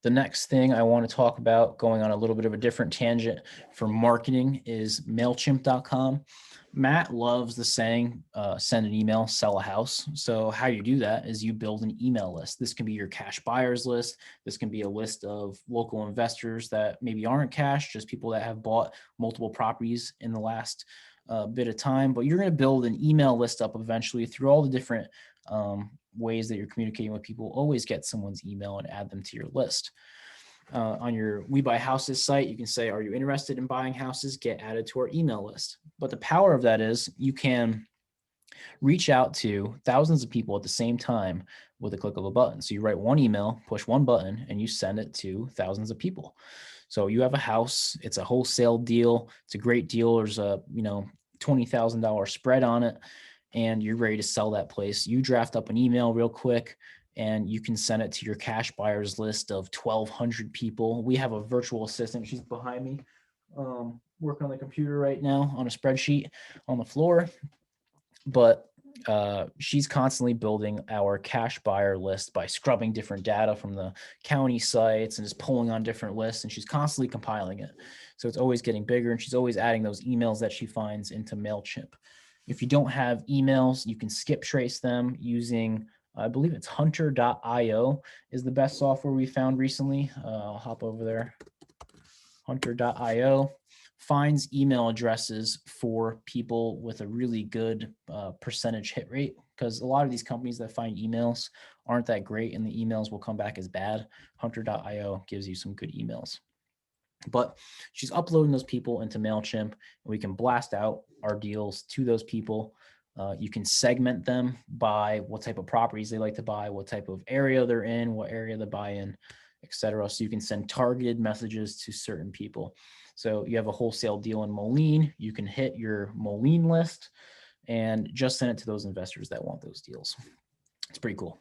The next thing I want to talk about, going on a little bit of a different tangent for marketing, is MailChimp.com. Matt loves the saying, send an email, sell a house. So how you do that is you build an email list. This can be your cash buyers list. This can be a list of local investors that maybe aren't cash, just people that have bought multiple properties in the last bit of time. But you're going to build an email list up eventually through all the different ways that you're communicating with people. Always get someone's email and add them to your list. On your We Buy Houses site, you can say, are you interested in buying houses? Get added to our email list. But the power of that is you can reach out to thousands of people at the same time with a click of a button. So you write one email, push one button, and you send it to thousands of people. So you have a house, it's a wholesale deal, it's a great deal. There's a, $20,000 spread on it, and you're ready to sell that place. You draft up an email real quick, and you can send it to your cash buyers list of 1,200 people. We have a virtual assistant. She's behind me, working on the computer right now on a spreadsheet on the floor. But she's constantly building our cash buyer list by scrubbing different data from the county sites and just pulling on different lists. And she's constantly compiling it. So it's always getting bigger, and she's always adding those emails that she finds into MailChimp. If you don't have emails, you can skip trace them using, I believe it's hunter.io is the best software we found recently. I'll hop over there. Hunter.io finds email addresses for people with a really good percentage hit rate, because a lot of these companies that find emails aren't that great and the emails will come back as bad. Hunter.io gives you some good emails. But she's uploading those people into MailChimp, and we can blast out our deals to those people. You can segment them by what type of properties they like to buy, what type of area they're in, what area they buy in, etc. So you can send targeted messages to certain people. So you have a wholesale deal in Moline, you can hit your Moline list and just send it to those investors that want those deals. It's pretty cool.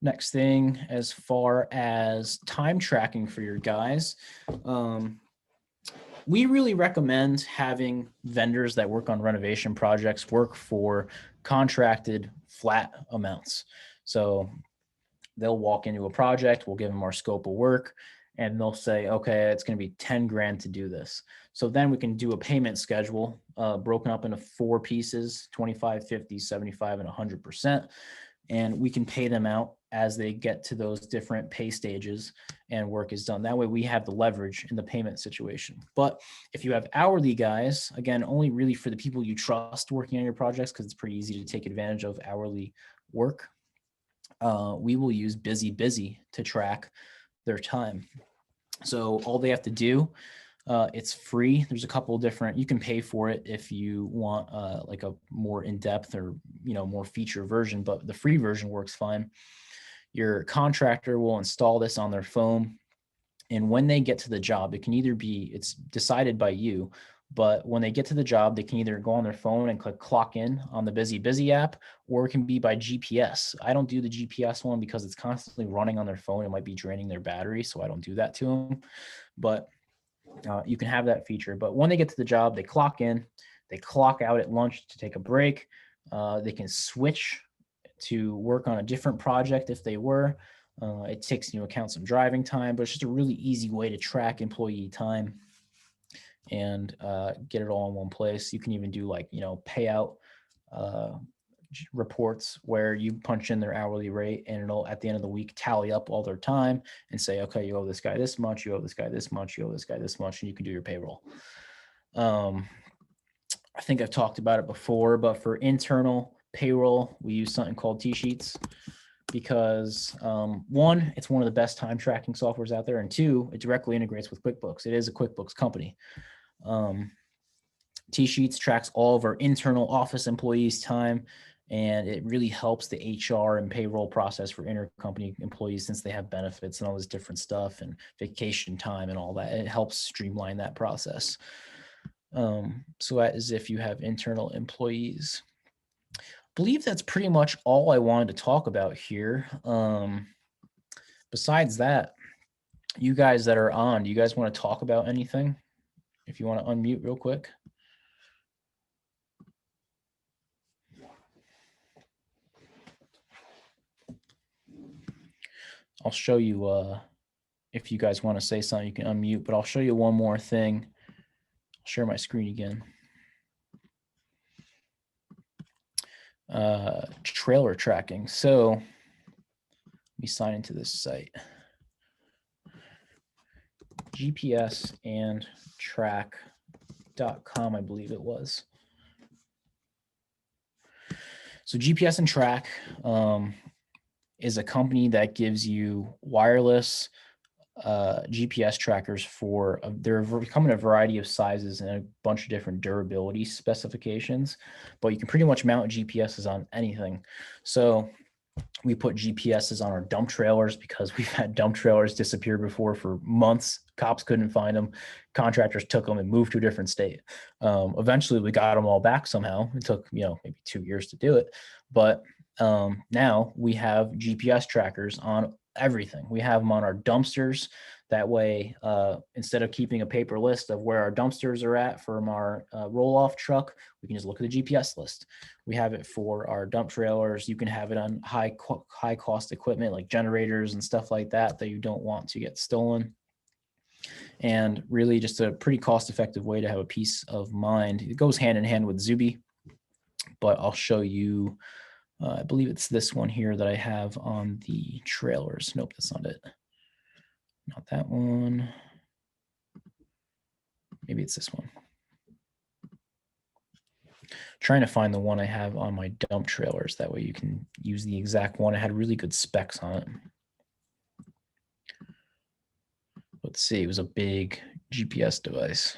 Next thing, as far as time tracking for your guys, we really recommend having vendors that work on renovation projects work for contracted flat amounts. So they'll walk into a project, we'll give them our scope of work, and they'll say, okay, it's going to be 10 grand to do this. So then we can do a payment schedule broken up into 4 pieces, 25, 50, 75, and 100%. And we can pay them out as they get to those different pay stages and work is done. That way we have the leverage in the payment situation. But if you have hourly guys, again, only really for the people you trust working on your projects, because it's pretty easy to take advantage of hourly work. We will use Busy to track their time. So all they have to do, it's free. There's a couple of different, you can pay for it if you want like a more in-depth or, more feature version, but the free version works fine. Your contractor will install this on their phone. And when they get to the job, it can either be, it's decided by you, but when they get to the job, they can either go on their phone and click clock in on the Busy app, or it can be by GPS. I don't do the GPS one because it's constantly running on their phone. It might be draining their battery, so I don't do that to them. But you can have that feature. But when they get to the job, they clock in, they clock out at lunch to take a break. They can switch to work on a different project if they were. It takes into account some driving time, but it's just a really easy way to track employee time and get it all in one place. You can even do payout reports where you punch in their hourly rate, and it'll at the end of the week tally up all their time and say, okay, you owe this guy this much, you owe this guy this much, you owe this guy this much, and you can do your payroll. I think I've talked about it before, but for internal payroll, we use something called T-Sheets because 1, it's one of the best time tracking softwares out there, and 2, it directly integrates with QuickBooks. It is a QuickBooks company. T-Sheets tracks all of our internal office employees' time, and it really helps the HR and payroll process for intercompany employees since they have benefits and all this different stuff and vacation time and all that. It helps streamline that process. So that is if you have internal employees. I believe that's pretty much all I wanted to talk about here. Besides that, you guys that are on, do you guys want to talk about anything? If you want to unmute real quick. I'll show you, if you guys want to say something, you can unmute, but I'll show you one more thing share my screen again. Trailer tracking. So let me sign into this site. GPS and track.com, I believe it was. So GPS and Track is a company that gives you wireless GPS trackers for they're come in a variety of sizes and a bunch of different durability specifications, but you can pretty much mount GPSs on anything. So we put GPSs on our dump trailers because we've had dump trailers disappear before for months. Cops couldn't find them. Contractors took them and moved to a different state. Eventually we got them all back somehow. It took, maybe 2 years to do it. But now we have GPS trackers on everything. We have them on our dumpsters. That way, instead of keeping a paper list of where our dumpsters are at from our roll-off truck, we can just look at the GPS list. We have it for our dump trailers. You can have it on high cost equipment like generators and stuff like that you don't want to get stolen. And really just a pretty cost-effective way to have a peace of mind. It goes hand in hand with Zuby, but I'll show you. I believe it's this one here that I have on the trailers. Nope, that's not it. Not that one. Maybe it's this one. Trying to find the one I have on my dump trailers. That way you can use the exact one. It had really good specs on it. Let's see, it was a big GPS device.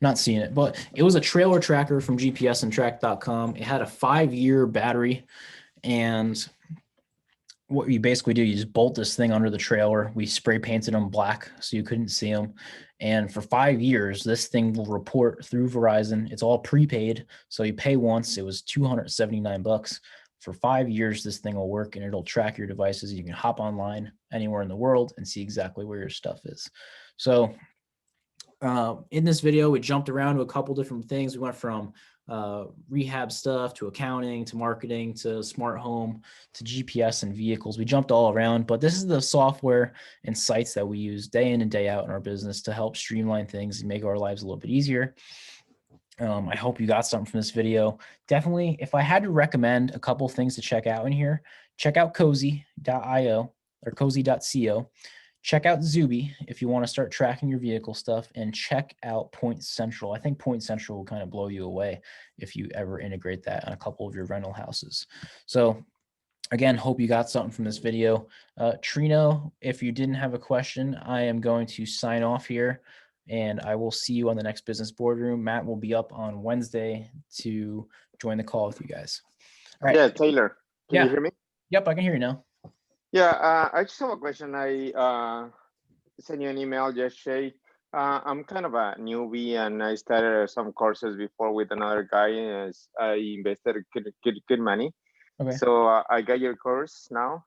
Not seeing it, but it was a trailer tracker from GPSandtrack.com. It had a 5-year battery, and what you basically do, you just bolt this thing under the trailer. We spray painted them black so you couldn't see them. And for 5 years, this thing will report through Verizon. It's all prepaid. So you pay once. It was $279. For 5 years, this thing will work and it'll track your devices. You can hop online anywhere in the world and see exactly where your stuff is. So in this video, we jumped around to a couple different things. We went from rehab stuff to accounting to marketing to smart home to GPS and vehicles. We jumped all around, but this is the software and sites that we use day in and day out in our business to help streamline things and make our lives a little bit easier. I hope you got something from this video. Definitely, if I had to recommend a couple things to check out in here, check out cozy.io or cozy.co. Check out Zuby if you want to start tracking your vehicle stuff, and check out Point Central. I think Point Central will kind of blow you away if you ever integrate that on a couple of your rental houses. So again, hope you got something from this video. Trino, if you didn't have a question, I am going to sign off here, and I will see you on the next Business Boardroom. Matt will be up on Wednesday to join the call with you guys. All right. Yeah, Taylor, can you hear me? Yep, I can hear you now. Yeah, I just have a question. I sent you an email yesterday. I'm kind of a newbie, and I started some courses before with another guy. As I invested good money. Okay. So I got your course now.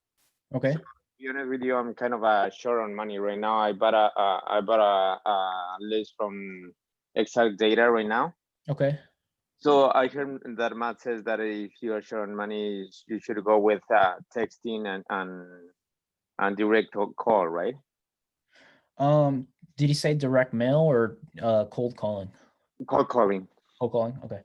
Okay. So, to be honest with you, I'm kind of short on money right now. I bought a list from Exact Data right now. Okay. So I heard that Matt says that if you are short on money, you should go with texting and direct call, right? Did he say direct mail or cold calling? Cold calling. Cold calling. Okay.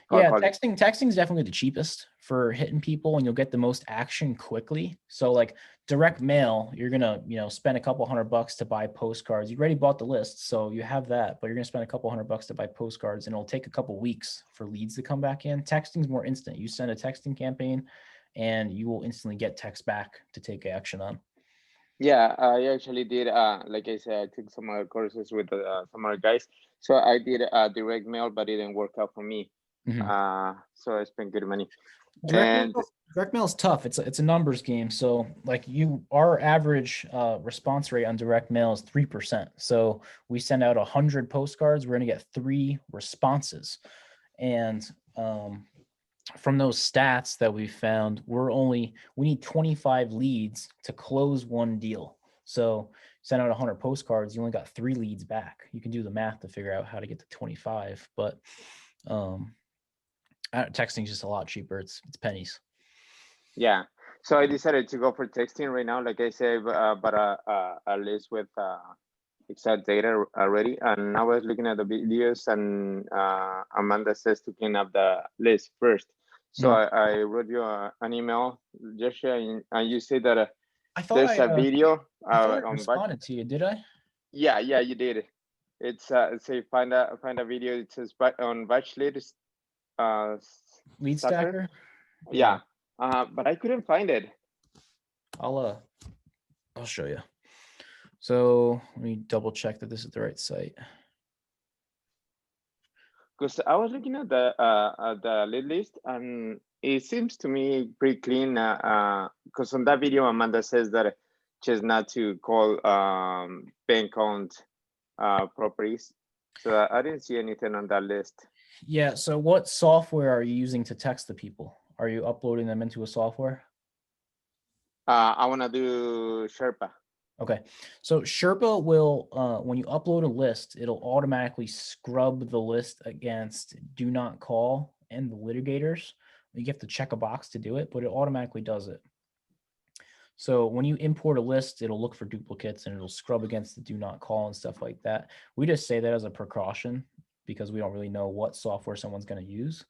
Cold Yeah, calling. texting is definitely the cheapest for hitting people, and you'll get the most action quickly. So like direct mail, you're gonna spend a couple $100 to buy postcards. You already bought the list, so you have that, but you're gonna spend a couple $100 to buy postcards, and it'll take a couple weeks for leads to come back in. Texting's more instant. You send a texting campaign, and you will instantly get text back to take action on. Yeah, I actually did. Like I said, I took some other courses with some other guys. So I did direct mail, but it didn't work out for me. Mm-hmm. So I spent good money. Direct mail is tough. It's a numbers game. So like our average response rate on direct mail is 3%. So we send out 100 postcards, we're gonna get 3 responses. And from those stats that we found, we need 25 leads to close one deal. So send out 100 postcards, you only got 3 leads back. You can do the math to figure out how to get to 25, but texting is just a lot cheaper. It's pennies. Yeah. So I decided to go for texting right now. Like I said, but a list with exact data already. And I was looking at the videos, and Amanda says to clean up the list first. So Mhm. I wrote you an email, Joshua, and you said that I thought there's a video I thought I on batch. responded to you. Did I? Yeah, you did. It's say find a video. It says on batch list Lead starter. stacker. Yeah, but I couldn't find it. I'll show you. So let me double check that this is the right site. Because I was looking at the lead list, and it seems to me pretty clean. Because on that video, Amanda says that just not to call bank account properties. So I didn't see anything on that list. Yeah. So what software are you using to text the people? Are you uploading them into a software? I want to do Sherpa. Okay. So Sherpa will, when you upload a list, it'll automatically scrub the list against do not call and the litigators. You have to check a box to do it, but it automatically does it. So when you import a list, it'll look for duplicates and it'll scrub against the do not call and stuff like that. We just say that as a precaution because we don't really know what software someone's going to use,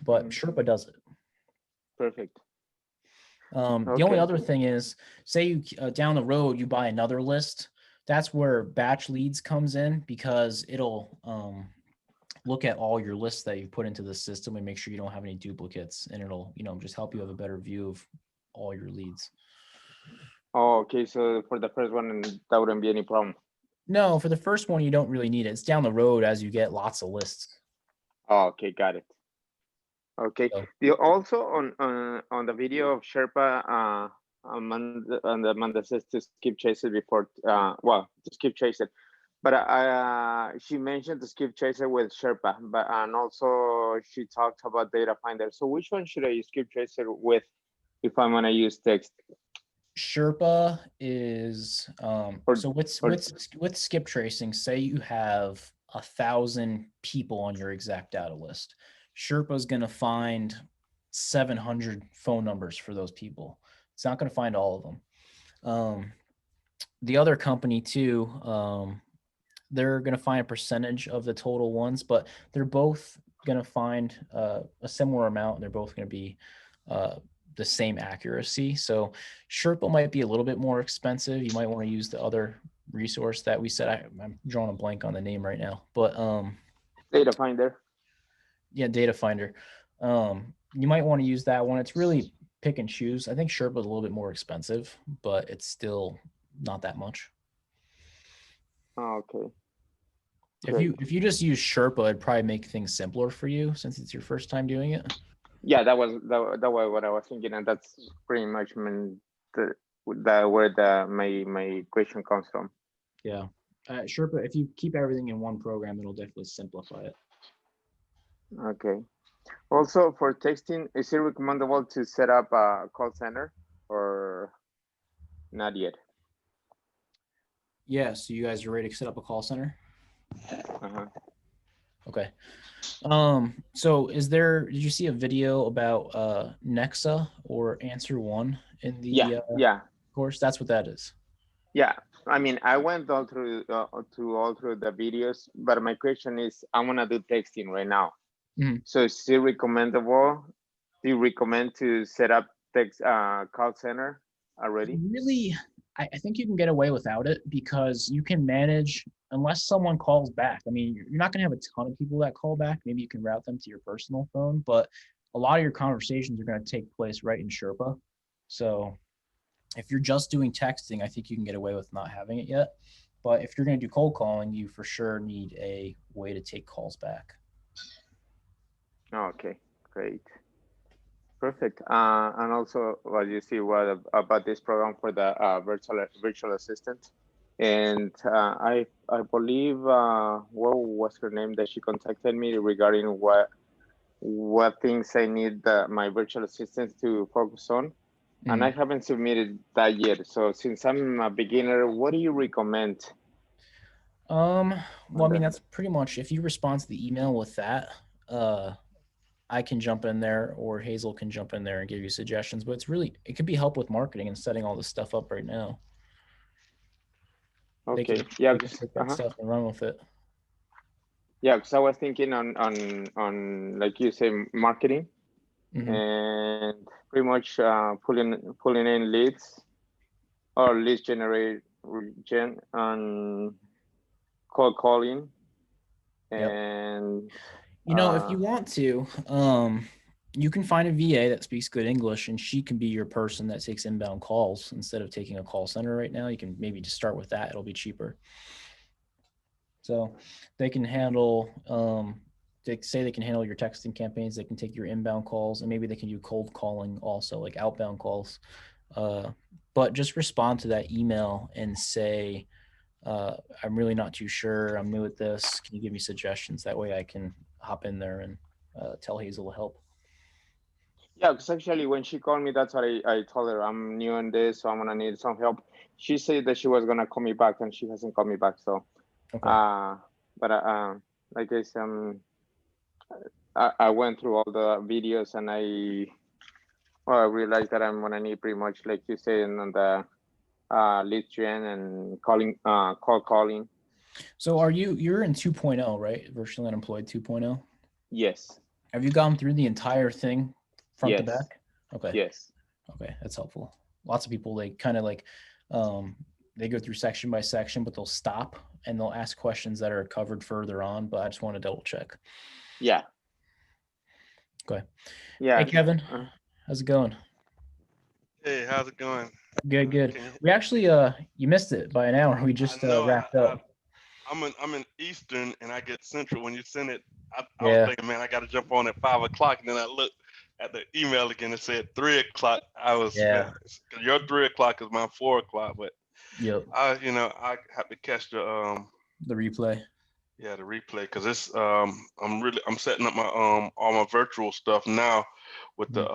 but Sherpa does it. Perfect. The only other thing is, say you down the road you buy another list. That's where batch leads comes in because it'll look at all your lists that you put into the system and make sure you don't have any duplicates, and it'll just help you have a better view of all your leads. Oh, okay. So for the first one, that wouldn't be any problem. No, for the first one you don't really need it. It's down the road as you get lots of lists. Oh, okay, got it. Okay. So, Also on the video of Sherpa, Amanda says to skip chase it before. Well, to skip chase it, but she mentioned to skip chaser with Sherpa, but and also she talked about data finder. So which one should I skip chaser with if I'm gonna use text? Sherpa is Or- so with skip tracing, say you have 1,000 people on your exact data list. Sherpa is going to find 700 phone numbers for those people. It's not going to find all of them. The other company too, they're going to find a percentage of the total ones, but they're both going to find a similar amount. They're both going to be the same accuracy. So Sherpa might be a little bit more expensive. You might want to use the other resource that we said. I'm drawing a blank on the name right now, but data finder. Yeah, data finder. You might want to use that one. It's really pick and choose. I think Sherpa is a little bit more expensive, but it's still not that much. Oh, okay. If you just use Sherpa, it'd probably make things simpler for you since it's your first time doing it. Yeah, that was what I was thinking, and that's pretty much where my question comes from. Yeah, Sherpa. If you keep everything in one program, it'll definitely simplify it. Okay. Also, for texting, is it recommendable to set up a call center or not yet? Yeah. So you guys are ready to set up a call center? Uh-huh. Okay. So did you see a video about Nexa or Answer One in the Yeah. course? That's what that is. Yeah. I mean, I went all through the videos, but my question is, I want to do texting right now. Mm-hmm. So is it recommendable? Do you recommend to set up text call center already? Really, I think you can get away without it because you can manage unless someone calls back. I mean, you're not going to have a ton of people that call back. Maybe you can route them to your personal phone, but a lot of your conversations are going to take place right in Sherpa. So if you're just doing texting, I think you can get away with not having it yet. But if you're going to do cold calling, you for sure need a way to take calls back. Okay, great. Perfect. And also, well, you see what about this program for the virtual assistant, and I believe what was her name that she contacted me regarding what things I need my virtual assistant to focus on, and I haven't submitted that yet. So since I'm a beginner, what do you recommend? Well, I mean, that's pretty much if you respond to the email with that, I can jump in there or Hazel can jump in there and give you suggestions, but it could be help with marketing and setting all this stuff up right now. Okay. Yeah. They can take that stuff and run with it. Yeah, because I was thinking on like you say marketing and pretty much pulling in leads or leads generate gen and cold calling Yep. and If you want to, you can find a VA that speaks good English, and she can be your person that takes inbound calls instead of taking a call center right now. You can maybe just start with that. It'll be cheaper. So they can handle, they say they can handle your texting campaigns. They can take your inbound calls, and maybe they can do cold calling also, like outbound calls. But just respond to that email and say, I'm really not too sure. I'm new at this. Can you give me suggestions? That way I can hop in there and tell Hazel to help. yeah, because actually when she called me, that's what I told her. I'm new in this, so I'm gonna need some help. She said that she was gonna call me back, and she hasn't called me back. So, Okay. but like I said, I went through all the videos, and I realized that I'm gonna need pretty much like you say, and the lead gen and call calling. So you're in 2.0, right? Virtually Unemployed 2.0. Yes. Have you gone through the entire thing front to Yes. back? Okay. Yes. Okay. That's helpful. Lots of people, they kind of like, they go through section by section, but they'll stop and they'll ask questions that are covered further on, but I just want to double check. Yeah. Okay. Yeah. Hey, Kevin, how's it going? Hey, how's it going? Good, good. We actually, you missed it by an hour. We just wrapped up. I'm in Eastern and I get Central. When you send it, I was Yeah. thinking, man, I got to jump on at 5 o'clock. And then I looked at the email again. It said 3 o'clock. I was, Yeah. man, your 3 o'clock is my 4 o'clock. But Yep. I have to catch the replay. Yeah, the replay, because it's I'm setting up my all my virtual stuff now with the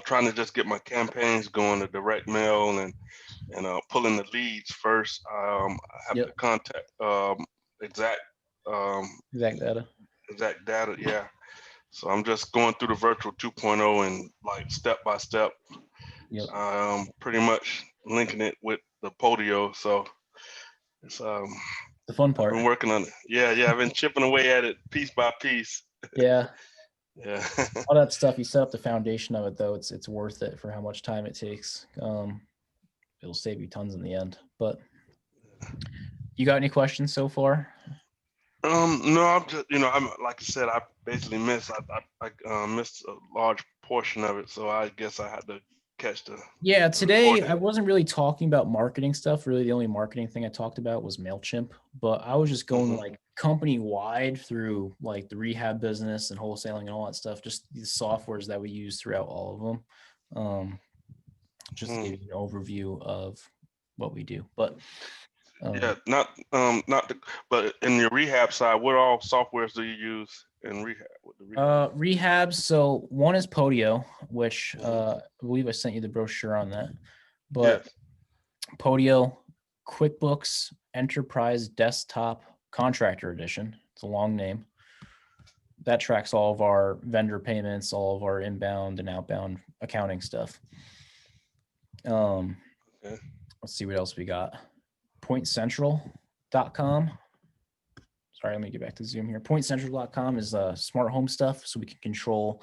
trying to just get my campaigns going, the direct mail and pulling the leads first. I have to contact exact data. Exact data, yeah. So I'm just going through the virtual 2.0 and like step by step, pretty much linking it with the Podio. So it's the fun part. I've been working on it. Yeah, I've been chipping away at it piece by piece. Yeah. Yeah. All that stuff, you set up the foundation of it though. It's worth it for how much time it takes. It'll save you tons in the end. But you got any questions so far? No, I'm just, I'm like I said, I basically missed a large portion of it, so I guess I had to catch the. Yeah, today I wasn't really talking about marketing stuff. Really, the only marketing thing I talked about was MailChimp, but I was just going like company wide through like the rehab business and wholesaling and all that stuff, just the softwares that we use throughout all of them. Just to give you an overview of what we do. But yeah, but in your rehab side, what all softwares do you use in rehab? Rehab. So one is Podio, which I believe I sent you the brochure on that. But Podio, QuickBooks Enterprise Desktop Contractor Edition. It's a long name. That tracks all of our vendor payments, all of our inbound and outbound accounting stuff. Let's see what else we got. PointCentral.com. Sorry, let me get back to Zoom here. PointCentral.com is smart home stuff, so we can control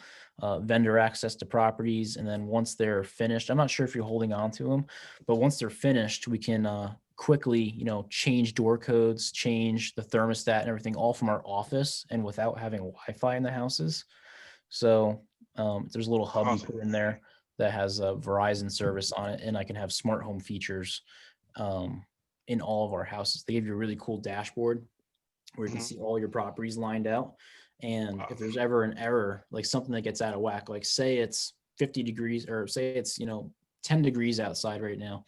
vendor access to properties. And then once they're finished, I'm not sure if you're holding on to them, but once they're finished, we can quickly, change door codes, change the thermostat and everything, all from our office and without having Wi-Fi in the houses. So there's a little hub you put in there that has a Verizon service on it, and I can have smart home features in all of our houses. They give you a really cool dashboard where you can see all your properties lined out. And if there's ever an error, like something that gets out of whack, like say it's 50 degrees or say it's, 10 degrees outside right now,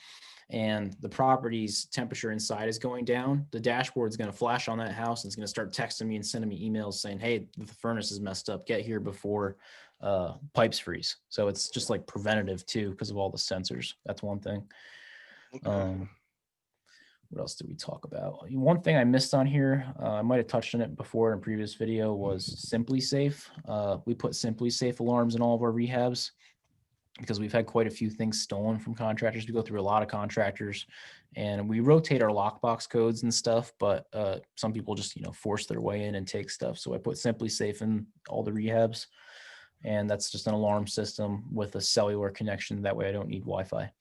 and the property's temperature inside is going down, the dashboard is going to flash on that house and it's going to start texting me and sending me emails saying, hey, the furnace is messed up, get here before pipes freeze. So it's just like preventative too, because of all the sensors. That's one thing. What else did we talk about? One thing I missed on here, I might have touched on it before in a previous video, was SimpliSafe. We put SimpliSafe alarms in all of our rehabs. because we've had quite a few things stolen from contractors. We go through a lot of contractors, and we rotate our lockbox codes and stuff, but some people just, force their way in and take stuff. So I put Simply Safe in all the rehabs, and that's just an alarm system with a cellular connection. That way I don't need Wi-Fi.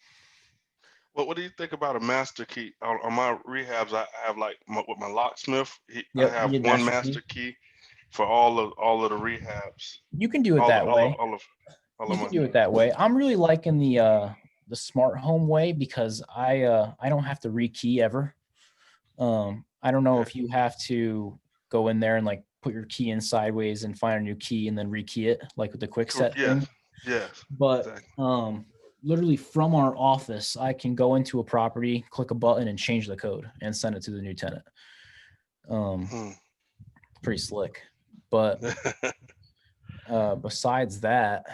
What do you think about a master key? On my rehabs, I have with my locksmith, I Yep, have you get one master key. master key for all of the rehabs. You can do it All that of, way. all of, all You of can my, do it that way. I'm really liking the smart home way because I don't have to rekey ever. I don't know Okay. if you have to go in there and like put your key in sideways and find a new key and then rekey it like with the quick set thing. Yes, But exactly. literally from our office, I can go into a property, click a button, and change the code and send it to the new tenant. Pretty slick. But besides that,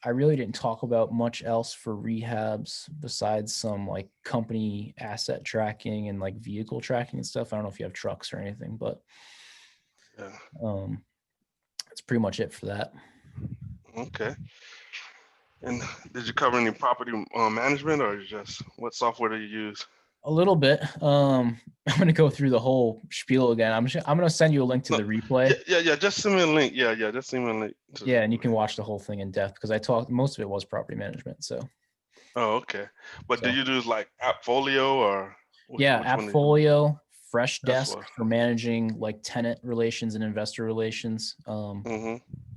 I really didn't talk about much else for rehabs besides some like company asset tracking and like vehicle tracking and stuff. I don't know if you have trucks or anything, but Yeah. that's pretty much it for that. Okay. And did you cover any property management, or just what software do you use? A little bit. I'm going to go through the whole spiel again. I'm going to send you a link to No, the replay. Yeah. Just send me a link. Yeah. Just send me a link. Yeah, and you can watch the whole thing in depth because most of it was property management. So. Oh, okay. But do So. you do like Appfolio or Yeah, which one do you? Appfolio, Fresh That's Desk what. for managing like tenant relations and investor relations.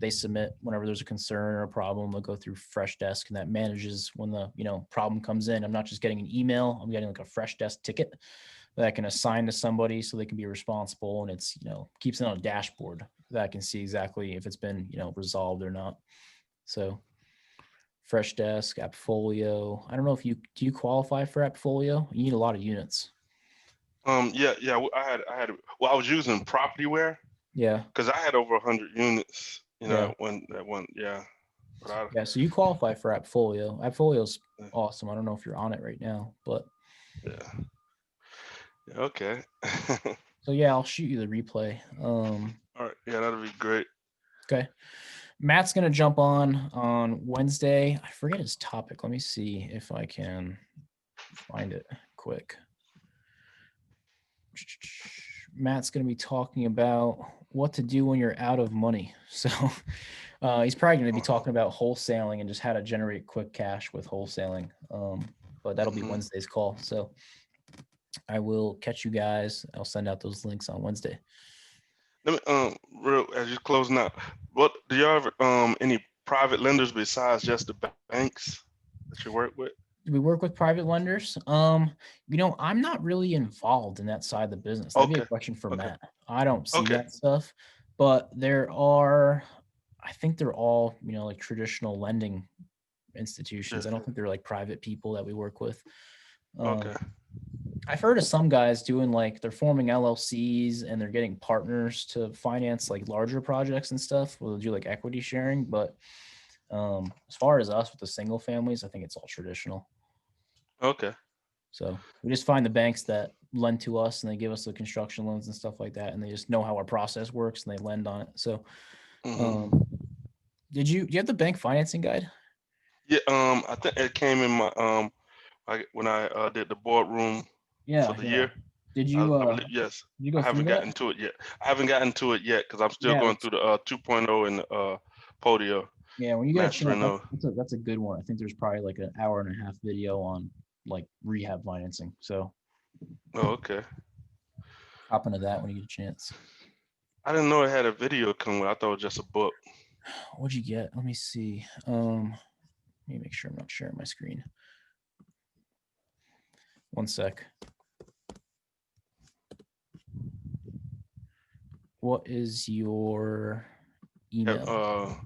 They submit whenever there's a concern or a problem. They'll go through Fresh Desk, and that manages when the problem comes in. I'm not just getting an email. I'm getting like a Fresh Desk ticket that I can assign to somebody so they can be responsible, and it's keeps it on a dashboard that I can see exactly if it's been resolved or not. So. Fresh Desk, Appfolio. I don't know if do you qualify for Appfolio? You need a lot of units. Yeah. I had. Well, I was using Propertyware. Yeah. Because I had over 100 units. Yeah. That one. Yeah. But Yeah. So you qualify for Appfolio. Appfolio's awesome. I don't know if you're on it right now, but. Yeah. Okay. So yeah, I'll shoot you the replay. All right. Yeah, that'll be great. Okay. Matt's gonna jump on Wednesday. I forget his topic. Let me see if I can find it quick. Matt's gonna be talking about what to do when you're out of money. So he's probably gonna be talking about wholesaling and just how to generate quick cash with wholesaling. But that'll be Wednesday's call. So I will catch you guys. I'll send out those links on Wednesday. Let me as you're closing out, what do y'all have any private lenders besides just the banks that you work with? Do we work with private lenders? I'm not really involved in that side of the business. That'd be a question for Matt. I don't see that stuff, but I think they're all, like traditional lending institutions. I don't think they're like private people that we work with. I've heard of some guys doing they're forming LLCs and they're getting partners to finance like larger projects and stuff. We'll do like equity sharing, but as far as us with the single families, I think it's all traditional. Okay. So we just find the banks that lend to us and they give us the construction loans and stuff like that, and they just know how our process works and they lend on it. So, do you have the bank financing guide? Yeah. I think it came in my when I did the boardroom for the year. Did you? Yes. Did you go I haven't through gotten to it yet. I haven't gotten to it yet because I'm still going through the 2.0 and Podio. Yeah, when you get a chance, that's a good one. I think there's probably like an hour and a half video on like rehab financing. So. Oh, okay. Hop into that when you get a chance. I didn't know it had a video coming with. I thought it was just a book. What'd you get? Let me see. Let me make sure I'm not sharing my screen. One sec. What is your email?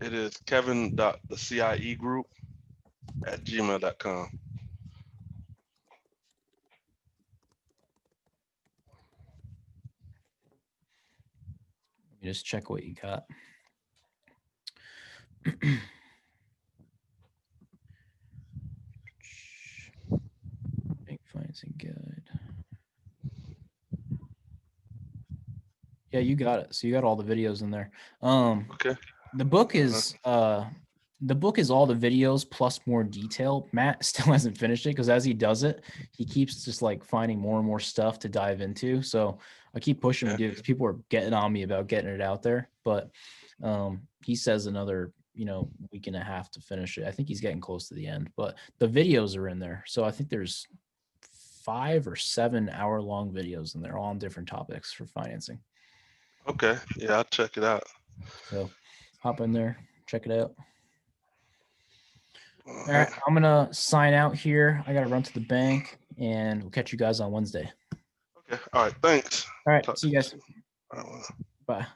It is kevin.theciegroup@gmail.com. Let me just check what you got. Bank financing guide. Yeah, you got it. So you got all the videos in there. Okay. The book is The book is all the videos plus more detail. Matt still hasn't finished it because as he does it, he keeps just like finding more and more stuff to dive into. So I keep pushing him to do it because people are getting on me about getting it out there. But he says another, week and a half to finish it. I think he's getting close to the end, but the videos are in there. So I think there's 5 or 7 hour-long videos and they're all on different topics for financing. Okay. Yeah, I'll check it out. So hop in there, check it out. All All right. right, I'm gonna sign out here. I gotta run to the bank, and we'll catch you guys on Wednesday. Okay. All right. Thanks. All right, Talk see you guys. All right, well. Bye.